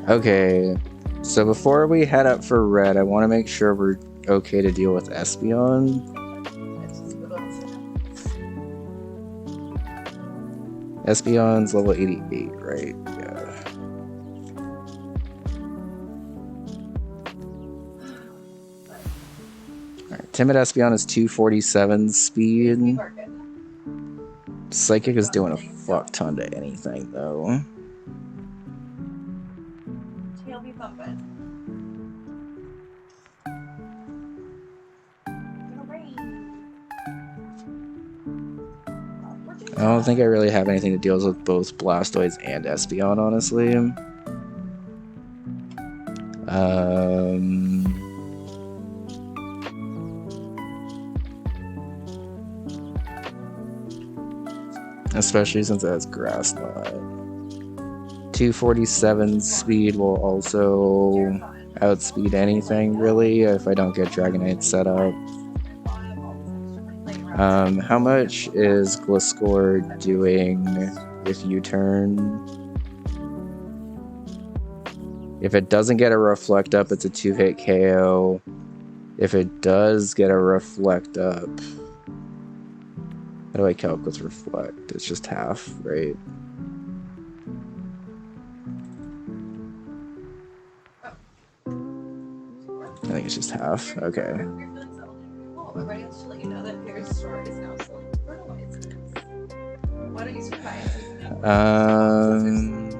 Okay, so before we head up for red, I want to make sure we're okay to deal with Espeon. Espeon's level 88, right? Yeah. Alright, Timid Espeon is 247 speed. Psychic is doing a fuck ton to anything, though. I don't think I really have anything that deals with both Blastoise and Espeon, honestly. Especially since it has Grass Knot. 247 speed will also outspeed anything, really, if I don't get Dragonite set up. How much is Gliscor doing if you turn? If it doesn't get a Reflect Up, it's a 2-hit KO. If it does get a Reflect Up... How do I calc with Reflect? It's just half, right? I think it's just half. Okay. Why don't you swing by and take them?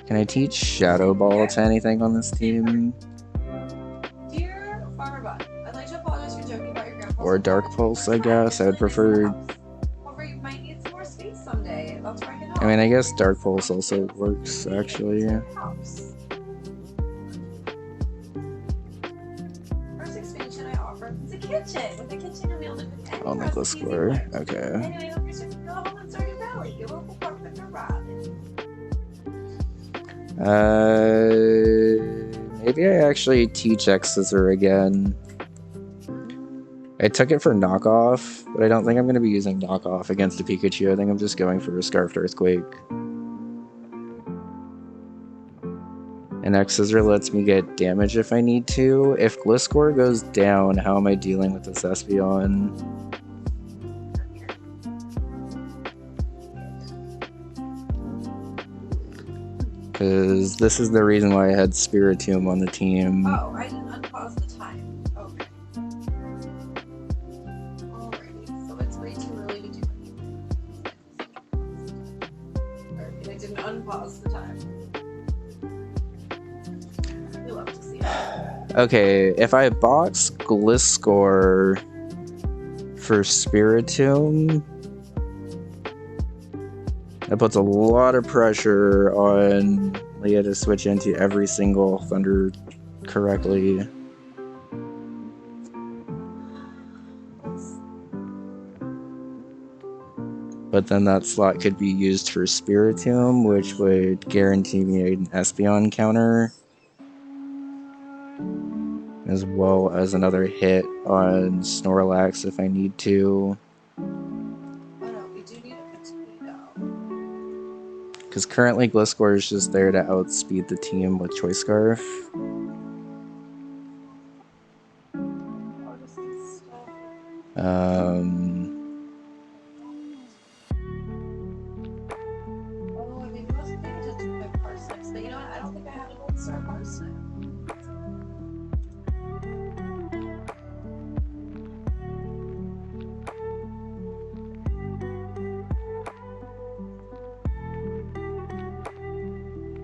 Can I teach Shadow Ball to anything on this team? Dear Farmer Bud, I'd like to apologize for joking about your grandpa's. Or Dark Pulse, I guess. I would prefer. However, you might need some more space someday. That's where I can help. I mean, I guess Dark Pulse also works, actually. First expansion I offer is a kitchen. With a kitchen, you'll be able to cook any On the recipe you Gliscor. want. Okay. Anyway, hope you're starting to go home in Stardew Valley. Your local park with your rabbit. Maybe I actually teach X-Scissor again. I took it for knockoff, but I don't think I'm going to be using knockoff against a Pikachu. I think I'm just going for a Scarfed Earthquake. And X-Scissor lets me get damage if I need to. If Gliscor goes down, how am I dealing with this Espeon? Because this is the reason why I had Spiritomb on the team. Oh, I didn't unpause the time. Okay. Alrighty, so it's way too early to do anything. I didn't unpause the time. We love to see it. Okay, if I box Gliscor for Spiritomb, that puts a lot of pressure on Leah to switch into every single Thunder correctly. But then that slot could be used for Spiritomb, which would guarantee me an Espeon counter, as well as another hit on Snorlax if I need to. Because currently Gliscor is just there to outspeed the team with Choice Scarf.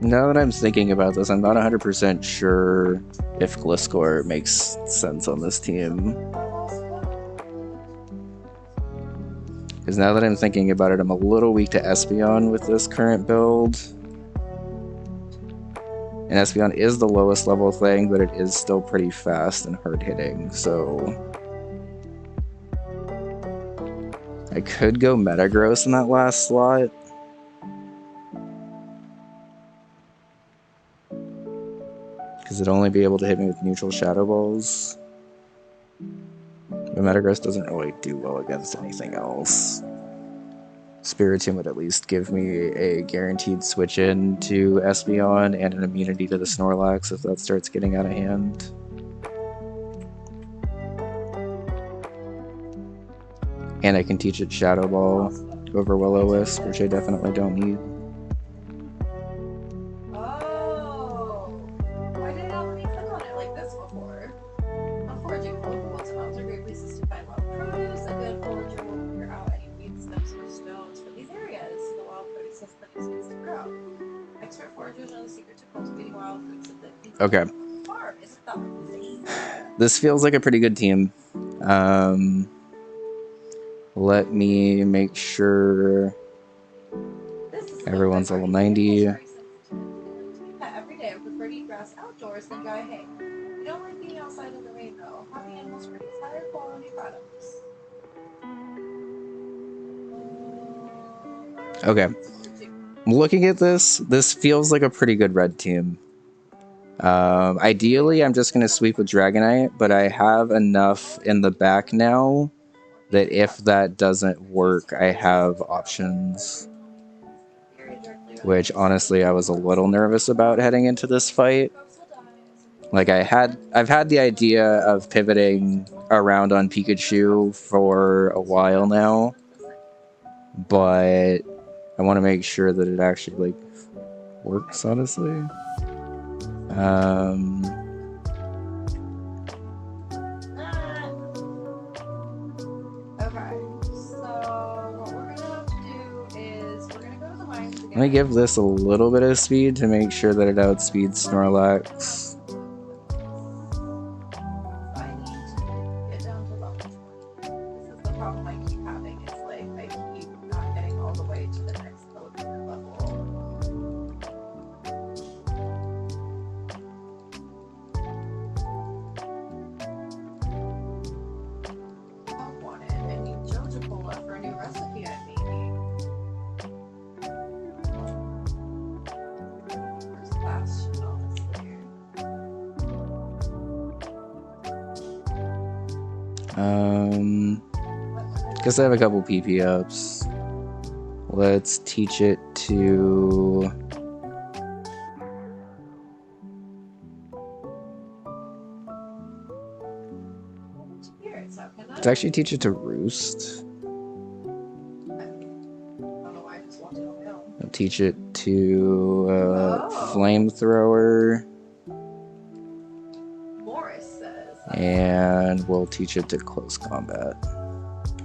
Now that I'm thinking about this, I'm not 100% sure if Gliscor makes sense on this team. Because now that I'm thinking about it, I'm a little weak to Espeon with this current build. And Espeon is the lowest level thing, but it is still pretty fast and hard hitting, so I could go Metagross in that last slot. Because it'd only be able to hit me with neutral Shadow Balls. But Metagross doesn't really do well against anything else. Spiritomb would at least give me a guaranteed switch in to Espeon and an immunity to the Snorlax if that starts getting out of hand. And I can teach it Shadow Ball over Will-O-Wisp, which I definitely don't need. Okay. This feels like a pretty good team. Let me make sure everyone's level 90. Every day I prefer to eat grass outdoors than dry hay. You don't like being outside in the rain though. Happy animals produce higher quality products. Okay. Looking at this feels like a pretty good red team. Ideally, I'm just going to sweep with Dragonite, but I have enough in the back now that if that doesn't work, I have options. Which, honestly, I was a little nervous about heading into this fight. Like, I've had the idea of pivoting around on Pikachu for a while now, but I want to make sure that it actually, like, works, honestly. Okay, so what we're gonna Let me give this a little bit of speed to make sure that it outspeeds Snorlax. I need to get down to level 20. This is the problem I keep having. It's like I keep not getting all the way to the next Pokemon level. I wanted. I need Joja Cola for a new recipe I'm making. Where's Bastion, honestly? Guess I have a couple PP ups. Let's teach it to... Spirits, how can I? Let's actually teach it to Roost. I don't know why I just wanted to know. I'll teach it to Oh. Flamethrower. Morris says. And we'll teach it to Close Combat.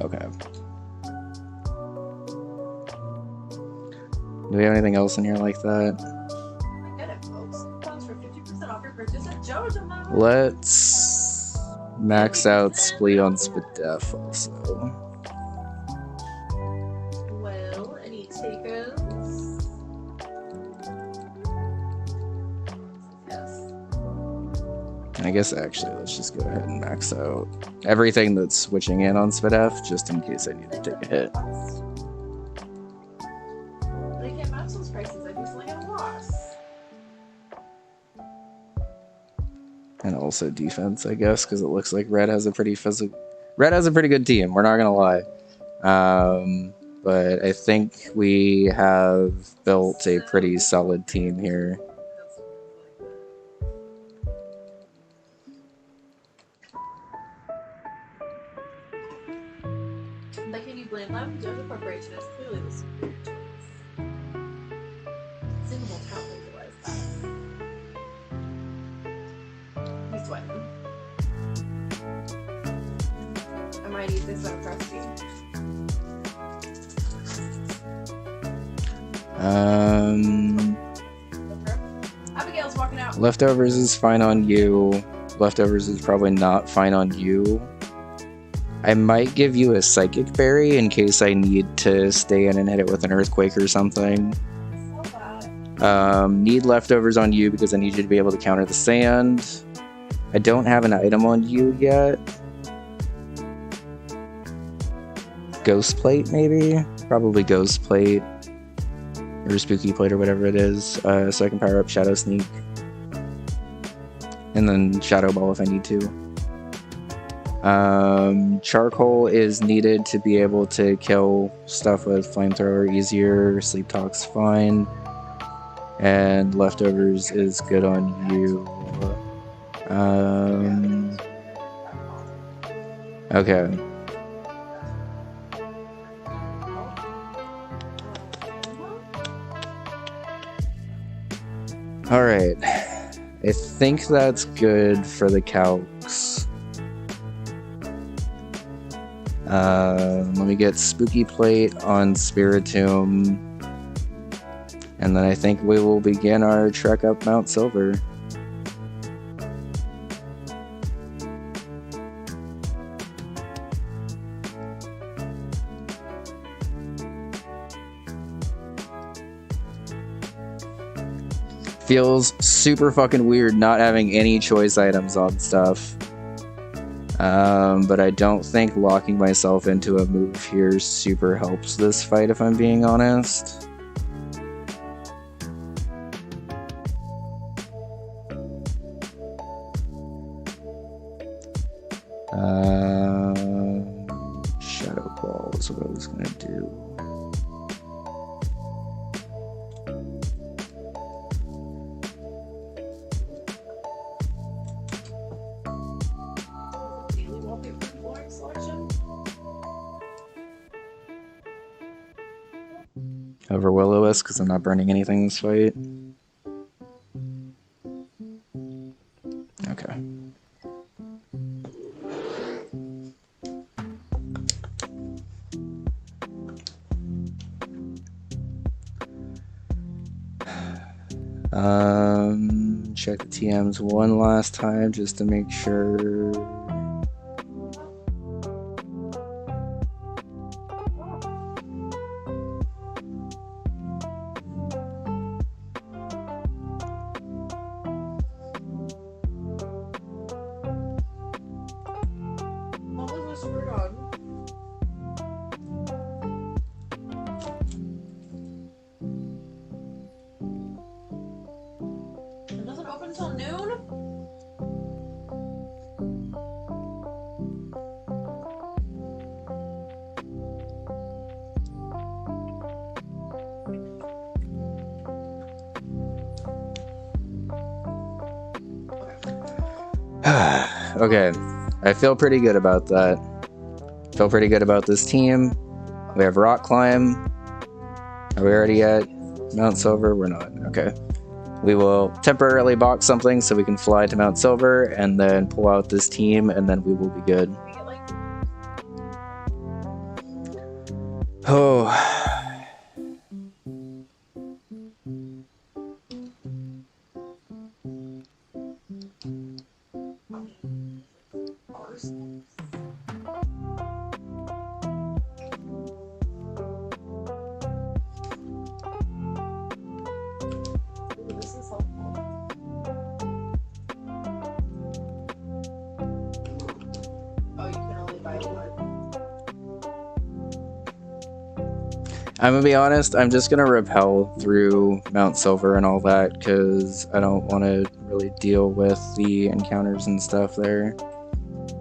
Okay. Do we have anything else in here like that? Get it, folks. Coupons for 50% off your purchase at Joja Mart. Let's max out Splee on Spadef also. Well, any takers? Yes. I guess actually let's just go ahead and max out everything that's switching in on Spadef just in case I need to take a hit. They can't match those prices. I'd be selling at a loss. And also defense, I guess, because it looks like Red has a pretty good team. We're not gonna lie, but I think we have built a pretty solid team here. But can you blame them? Joja Corporation is clearly the superior choice. Singable town realized that. He's sweating. I might eat this out crusty. Abigail's walking out. Leftovers is fine on you. Leftovers is probably not fine on you. I might give you a Psychic Berry in case I need to stay in and hit it with an Earthquake or something. Need Leftovers on you because I need you to be able to counter the sand. I don't have an item on you yet. Ghost Plate, maybe? Probably Ghost Plate. Or Spooky Plate or whatever it is. So I can power up Shadow Sneak. And then Shadow Ball if I need to. Charcoal is needed to be able to kill stuff with Flamethrower easier. Sleep Talk's fine. And Leftovers is good on you. Okay. Alright. I think that's good for the calcs. Let me get Spooky Plate on Spiritomb. And then I think we will begin our trek up Mount Silver. Feels super fucking weird not having any choice items on stuff. But I don't think locking myself into a move here super helps this fight, if I'm being honest. Shadow Ball is what I was gonna do. Over Will-O-Wisp because I'm not burning anything this fight. Okay. Check the TMs one last time just to make sure. What was whispered on? It doesn't open until noon? Okay, I feel pretty good about that. Feel pretty good about this team. We have rock climb. Are we already at Mount Silver? We're not. Okay. We will temporarily box something so we can fly to Mount Silver and then pull out this team and then we will be good. Oh. This is helpful. Oh, you can only buy one. I'm gonna be honest, I'm just gonna rappel through Mount Silver and all that because I don't want to really deal with the encounters and stuff there.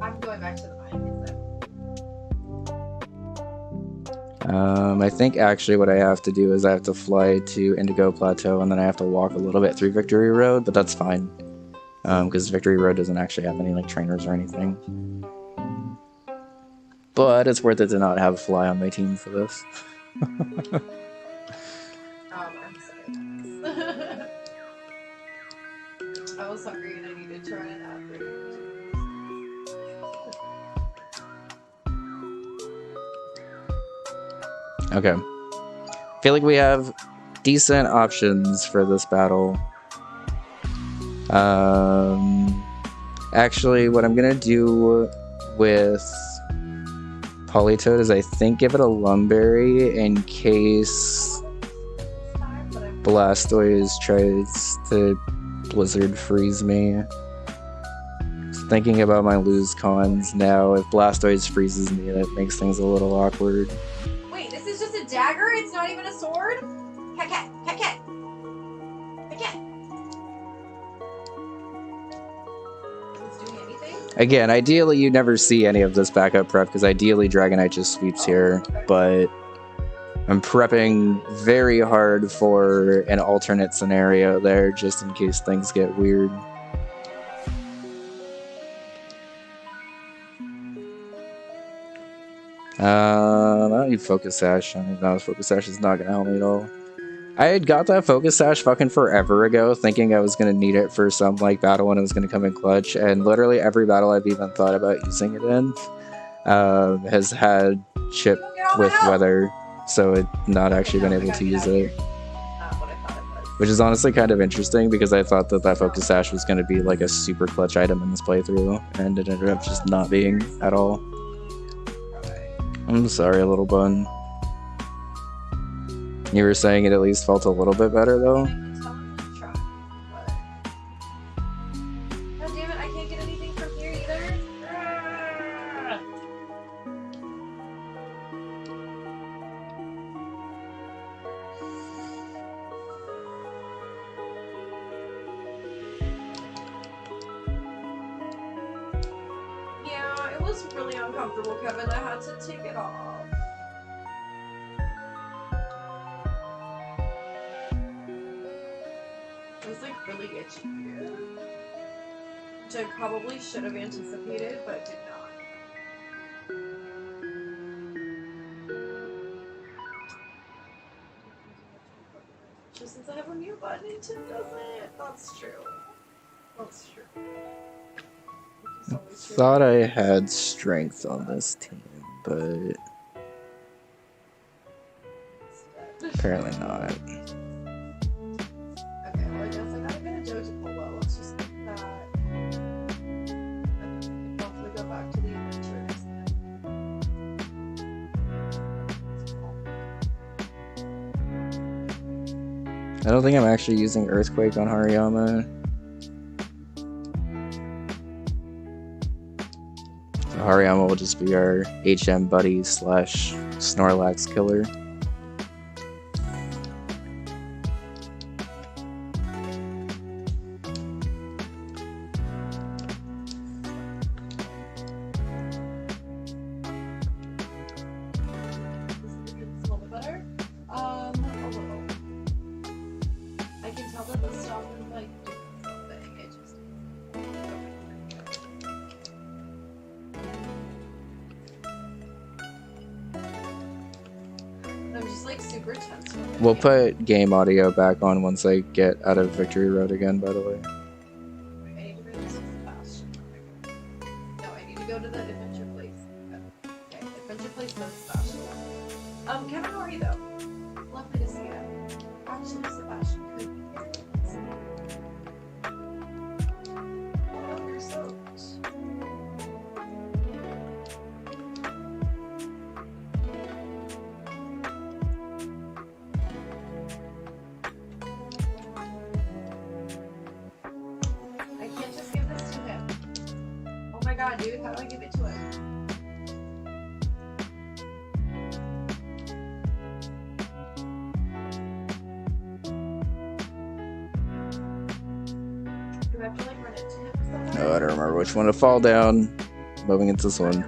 I'm going back to the mine. I think actually what I have to do is I have to fly to Indigo Plateau and then I have to walk a little bit through Victory Road, but that's fine. Because Victory Road doesn't actually have any like trainers or anything. But it's worth it to not have a fly on my team for this. I'm sorry. I was hungry and I needed to run an ad break. Okay. I feel like we have decent options for this battle. Actually, what I'm gonna do with Polytoad is I think give it a Lumberry in case Blastoise tries to Blizzard Freeze me. Just thinking about my lose cons now, if Blastoise freezes me, that makes things a little awkward. Wait, this is just a dagger? It's not even a sword? Cat, cat, cat, cat. Cat, cat. Is it doing anything? Again, ideally you never see any of this backup prep because ideally Dragonite just sweeps here, but I'm prepping very hard for an alternate scenario there just in case things get weird. I don't need Focus Sash. I mean, no, Focus Sash is not going to help me at all. I had got that Focus Sash fucking forever ago, thinking I was going to need it for some like battle when it was going to come in clutch, and literally every battle I've even thought about using it in has had chip with weather, so it not actually been able to use it. Which is honestly kind of interesting because I thought that Focus Sash was going to be like a super clutch item in this playthrough, and it ended up just not being at all. I'm sorry, little bun. You were saying it at least felt a little bit better, though? God damn it, I can't get anything from here either. Yeah, it was really uncomfortable, Kevin. I had to take it off. It was like really itchy here. Which I probably should have anticipated, but did not. Just since I have a mute button, it just doesn't. That's true. That's true. Thought I had strength on this team, but apparently not. Okay, well I guess I don't think I'm actually using Earthquake on Hariyama. So Hariyama will just be our HM buddy / Snorlax killer. We'll put game audio back on once I get out of Victory Road again, by the way. I need to go to Sebastian. No, I need to go to the Adventure Place. Okay, Adventure Place says Sebastian. Kevin, how are you though? Lovely to see you. Actually, Sebastian could be here. Oh, you're soaked. God, dude, how do I give it to him? Do I have to like run into him? No, I don't remember which one to fall down. Moving into this one.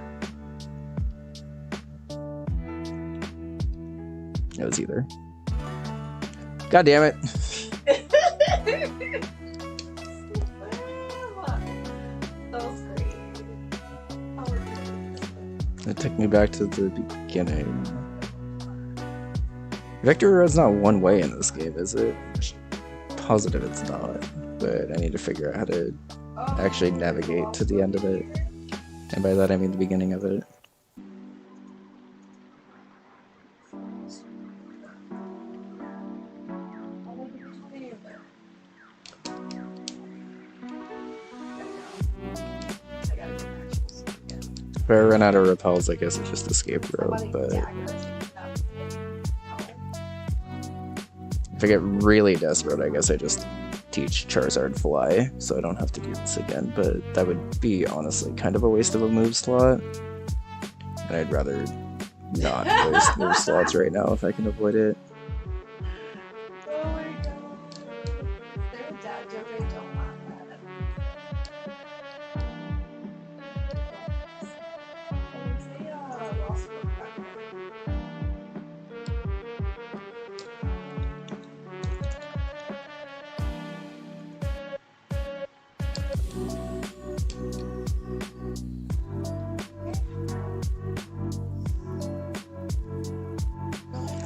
It was either. God damn it. It took me back to the beginning. Victory Road's not one way in this game, is it? Positive it's not, but I need to figure out how to actually navigate to the end of it. And by that I mean the beginning of it. If I run out of repels, I guess it's just escape road, but if I get really desperate, I guess I just teach Charizard Fly, so I don't have to do this again, but that would be honestly kind of a waste of a move slot. And I'd rather not waste move slots right now if I can avoid it. Oh my god. Their dad joke, I don't want that.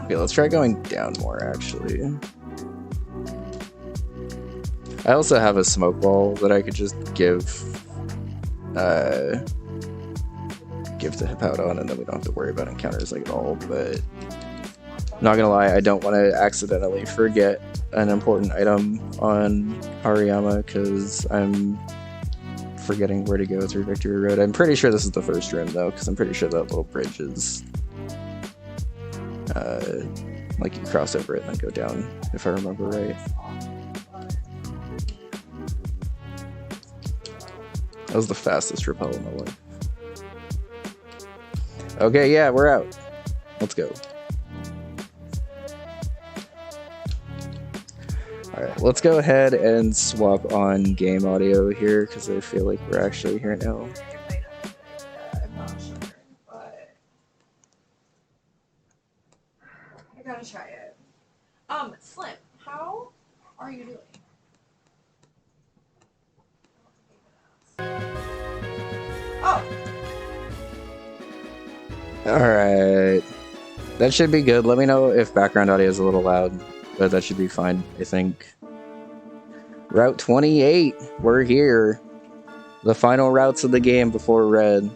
Okay, let's try going down more, actually. I also have a smoke ball that I could just give to Hippowdon, and then we don't have to worry about encounters like at all, but not gonna lie, I don't want to accidentally forget an important item on Hariyama, because I'm forgetting where to go through Victory Road. I'm pretty sure this is the first room, though, because I'm pretty sure that little bridge is like you cross over it and then go down, if I remember right. That was the fastest repel in my life. Okay, yeah, we're out. Let's go. Alright, let's go ahead and swap on game audio here, because I feel like we're actually here now. I'm not sure, but I gotta try it. Slim, how are you doing? Oh! Alright. That should be good. Let me know if background audio is a little loud, but that should be fine, I think. Route 28. We're here. The final routes of the game before Red.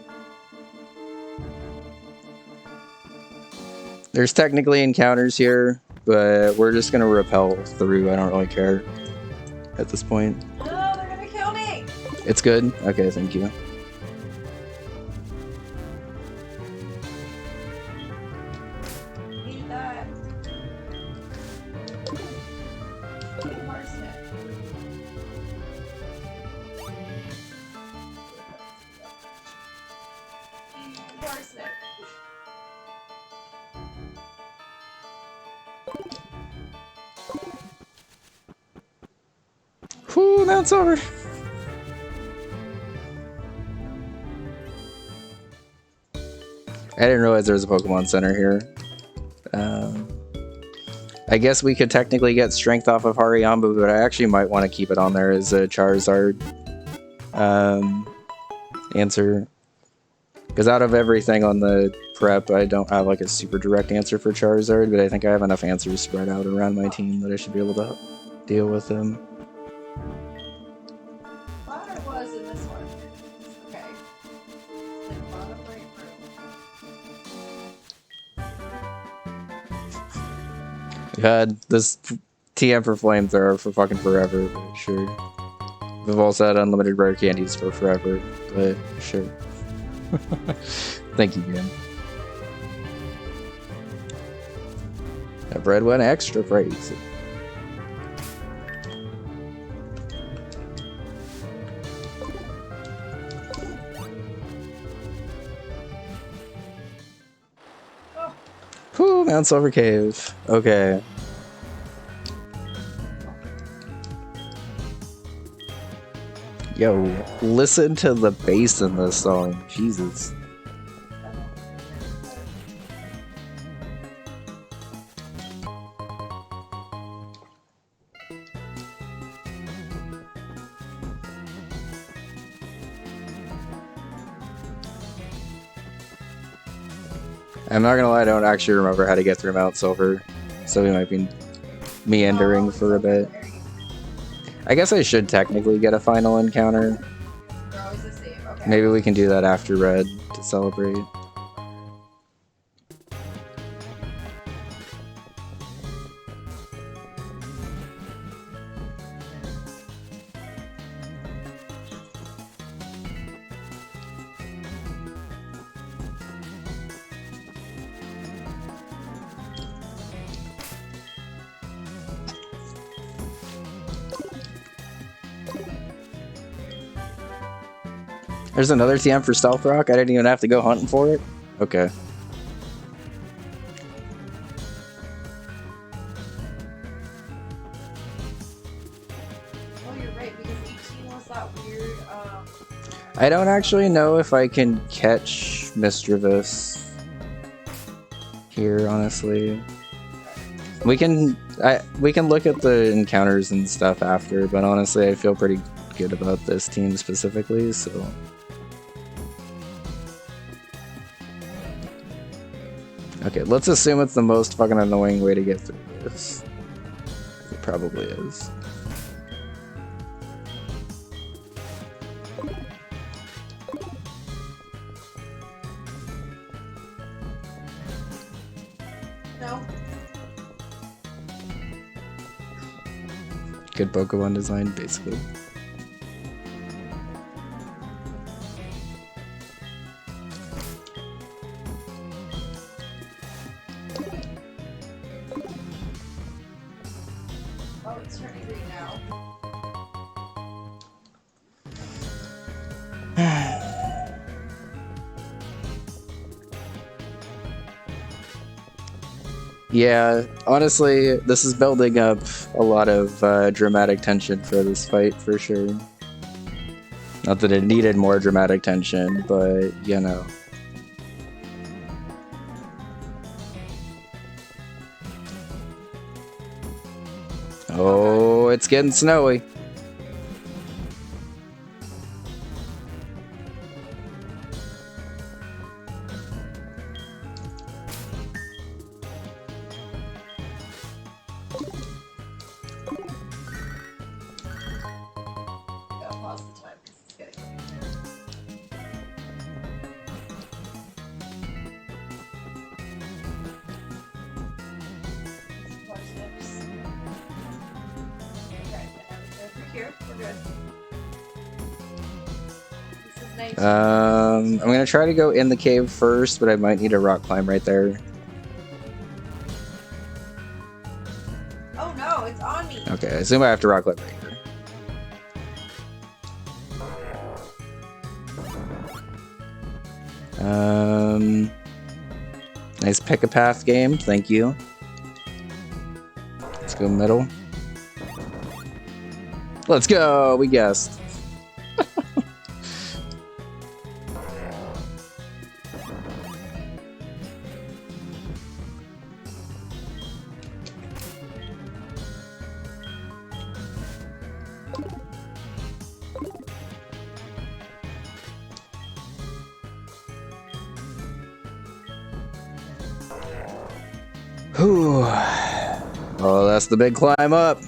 There's technically encounters here, but we're just gonna repel through. I don't really care at this point. No, they're gonna kill me! It's good? Okay, thank you. Need that. parsnip. Whew, that's over. I didn't realize there was a Pokemon Center here. I guess we could technically get strength off of Hariyama, but I actually might want to keep it on there as a Charizard answer. Because out of everything on the prep, I don't have like a super direct answer for Charizard, but I think I have enough answers spread out around my team that I should be able to deal with him. Thought I was in this one. Okay. Like bottom right room. We've had this TM for Flamethrower for fucking forever, but sure. We've also had unlimited rare candies for forever, but sure. Thank you, man. That bread went extra crazy. Whew, Mount Silver Cave. Okay. Yo, listen to the bass in this song. Jesus. I'm not gonna lie, I don't actually remember how to get through Mount Silver, so we might be meandering for a bit. I guess I should technically get a final encounter. They're always the same. Okay. Maybe we can do that after Red to celebrate. There's another TM for Stealth Rock? I didn't even have to go hunting for it? Okay. Oh, you're right, because 18 was that weird, I don't actually know if I can catch Misdreavus here, honestly. We can look at the encounters and stuff after, but honestly I feel pretty good about this team specifically, so... Okay, let's assume it's the most fucking annoying way to get through this. It probably is. no. Good Pokemon design, basically. Oh, it's turning green now. Yeah, honestly, this is building up a lot of dramatic tension for this fight, for sure. Not that it needed more dramatic tension, but, you know. Oh, it's getting snowy. Gotta pause the time because it's getting parsnips. Okay, and now we go through here. We're good. This is 19. I'm gonna try to go in the cave first, but I might need a rock climb right there. Oh no, it's on me. Okay, I assume I have to rock climb right here. Nice pick a path game. Thank you. Let's go middle. Let's go. We guessed. Whew. Oh, that's the big climb up.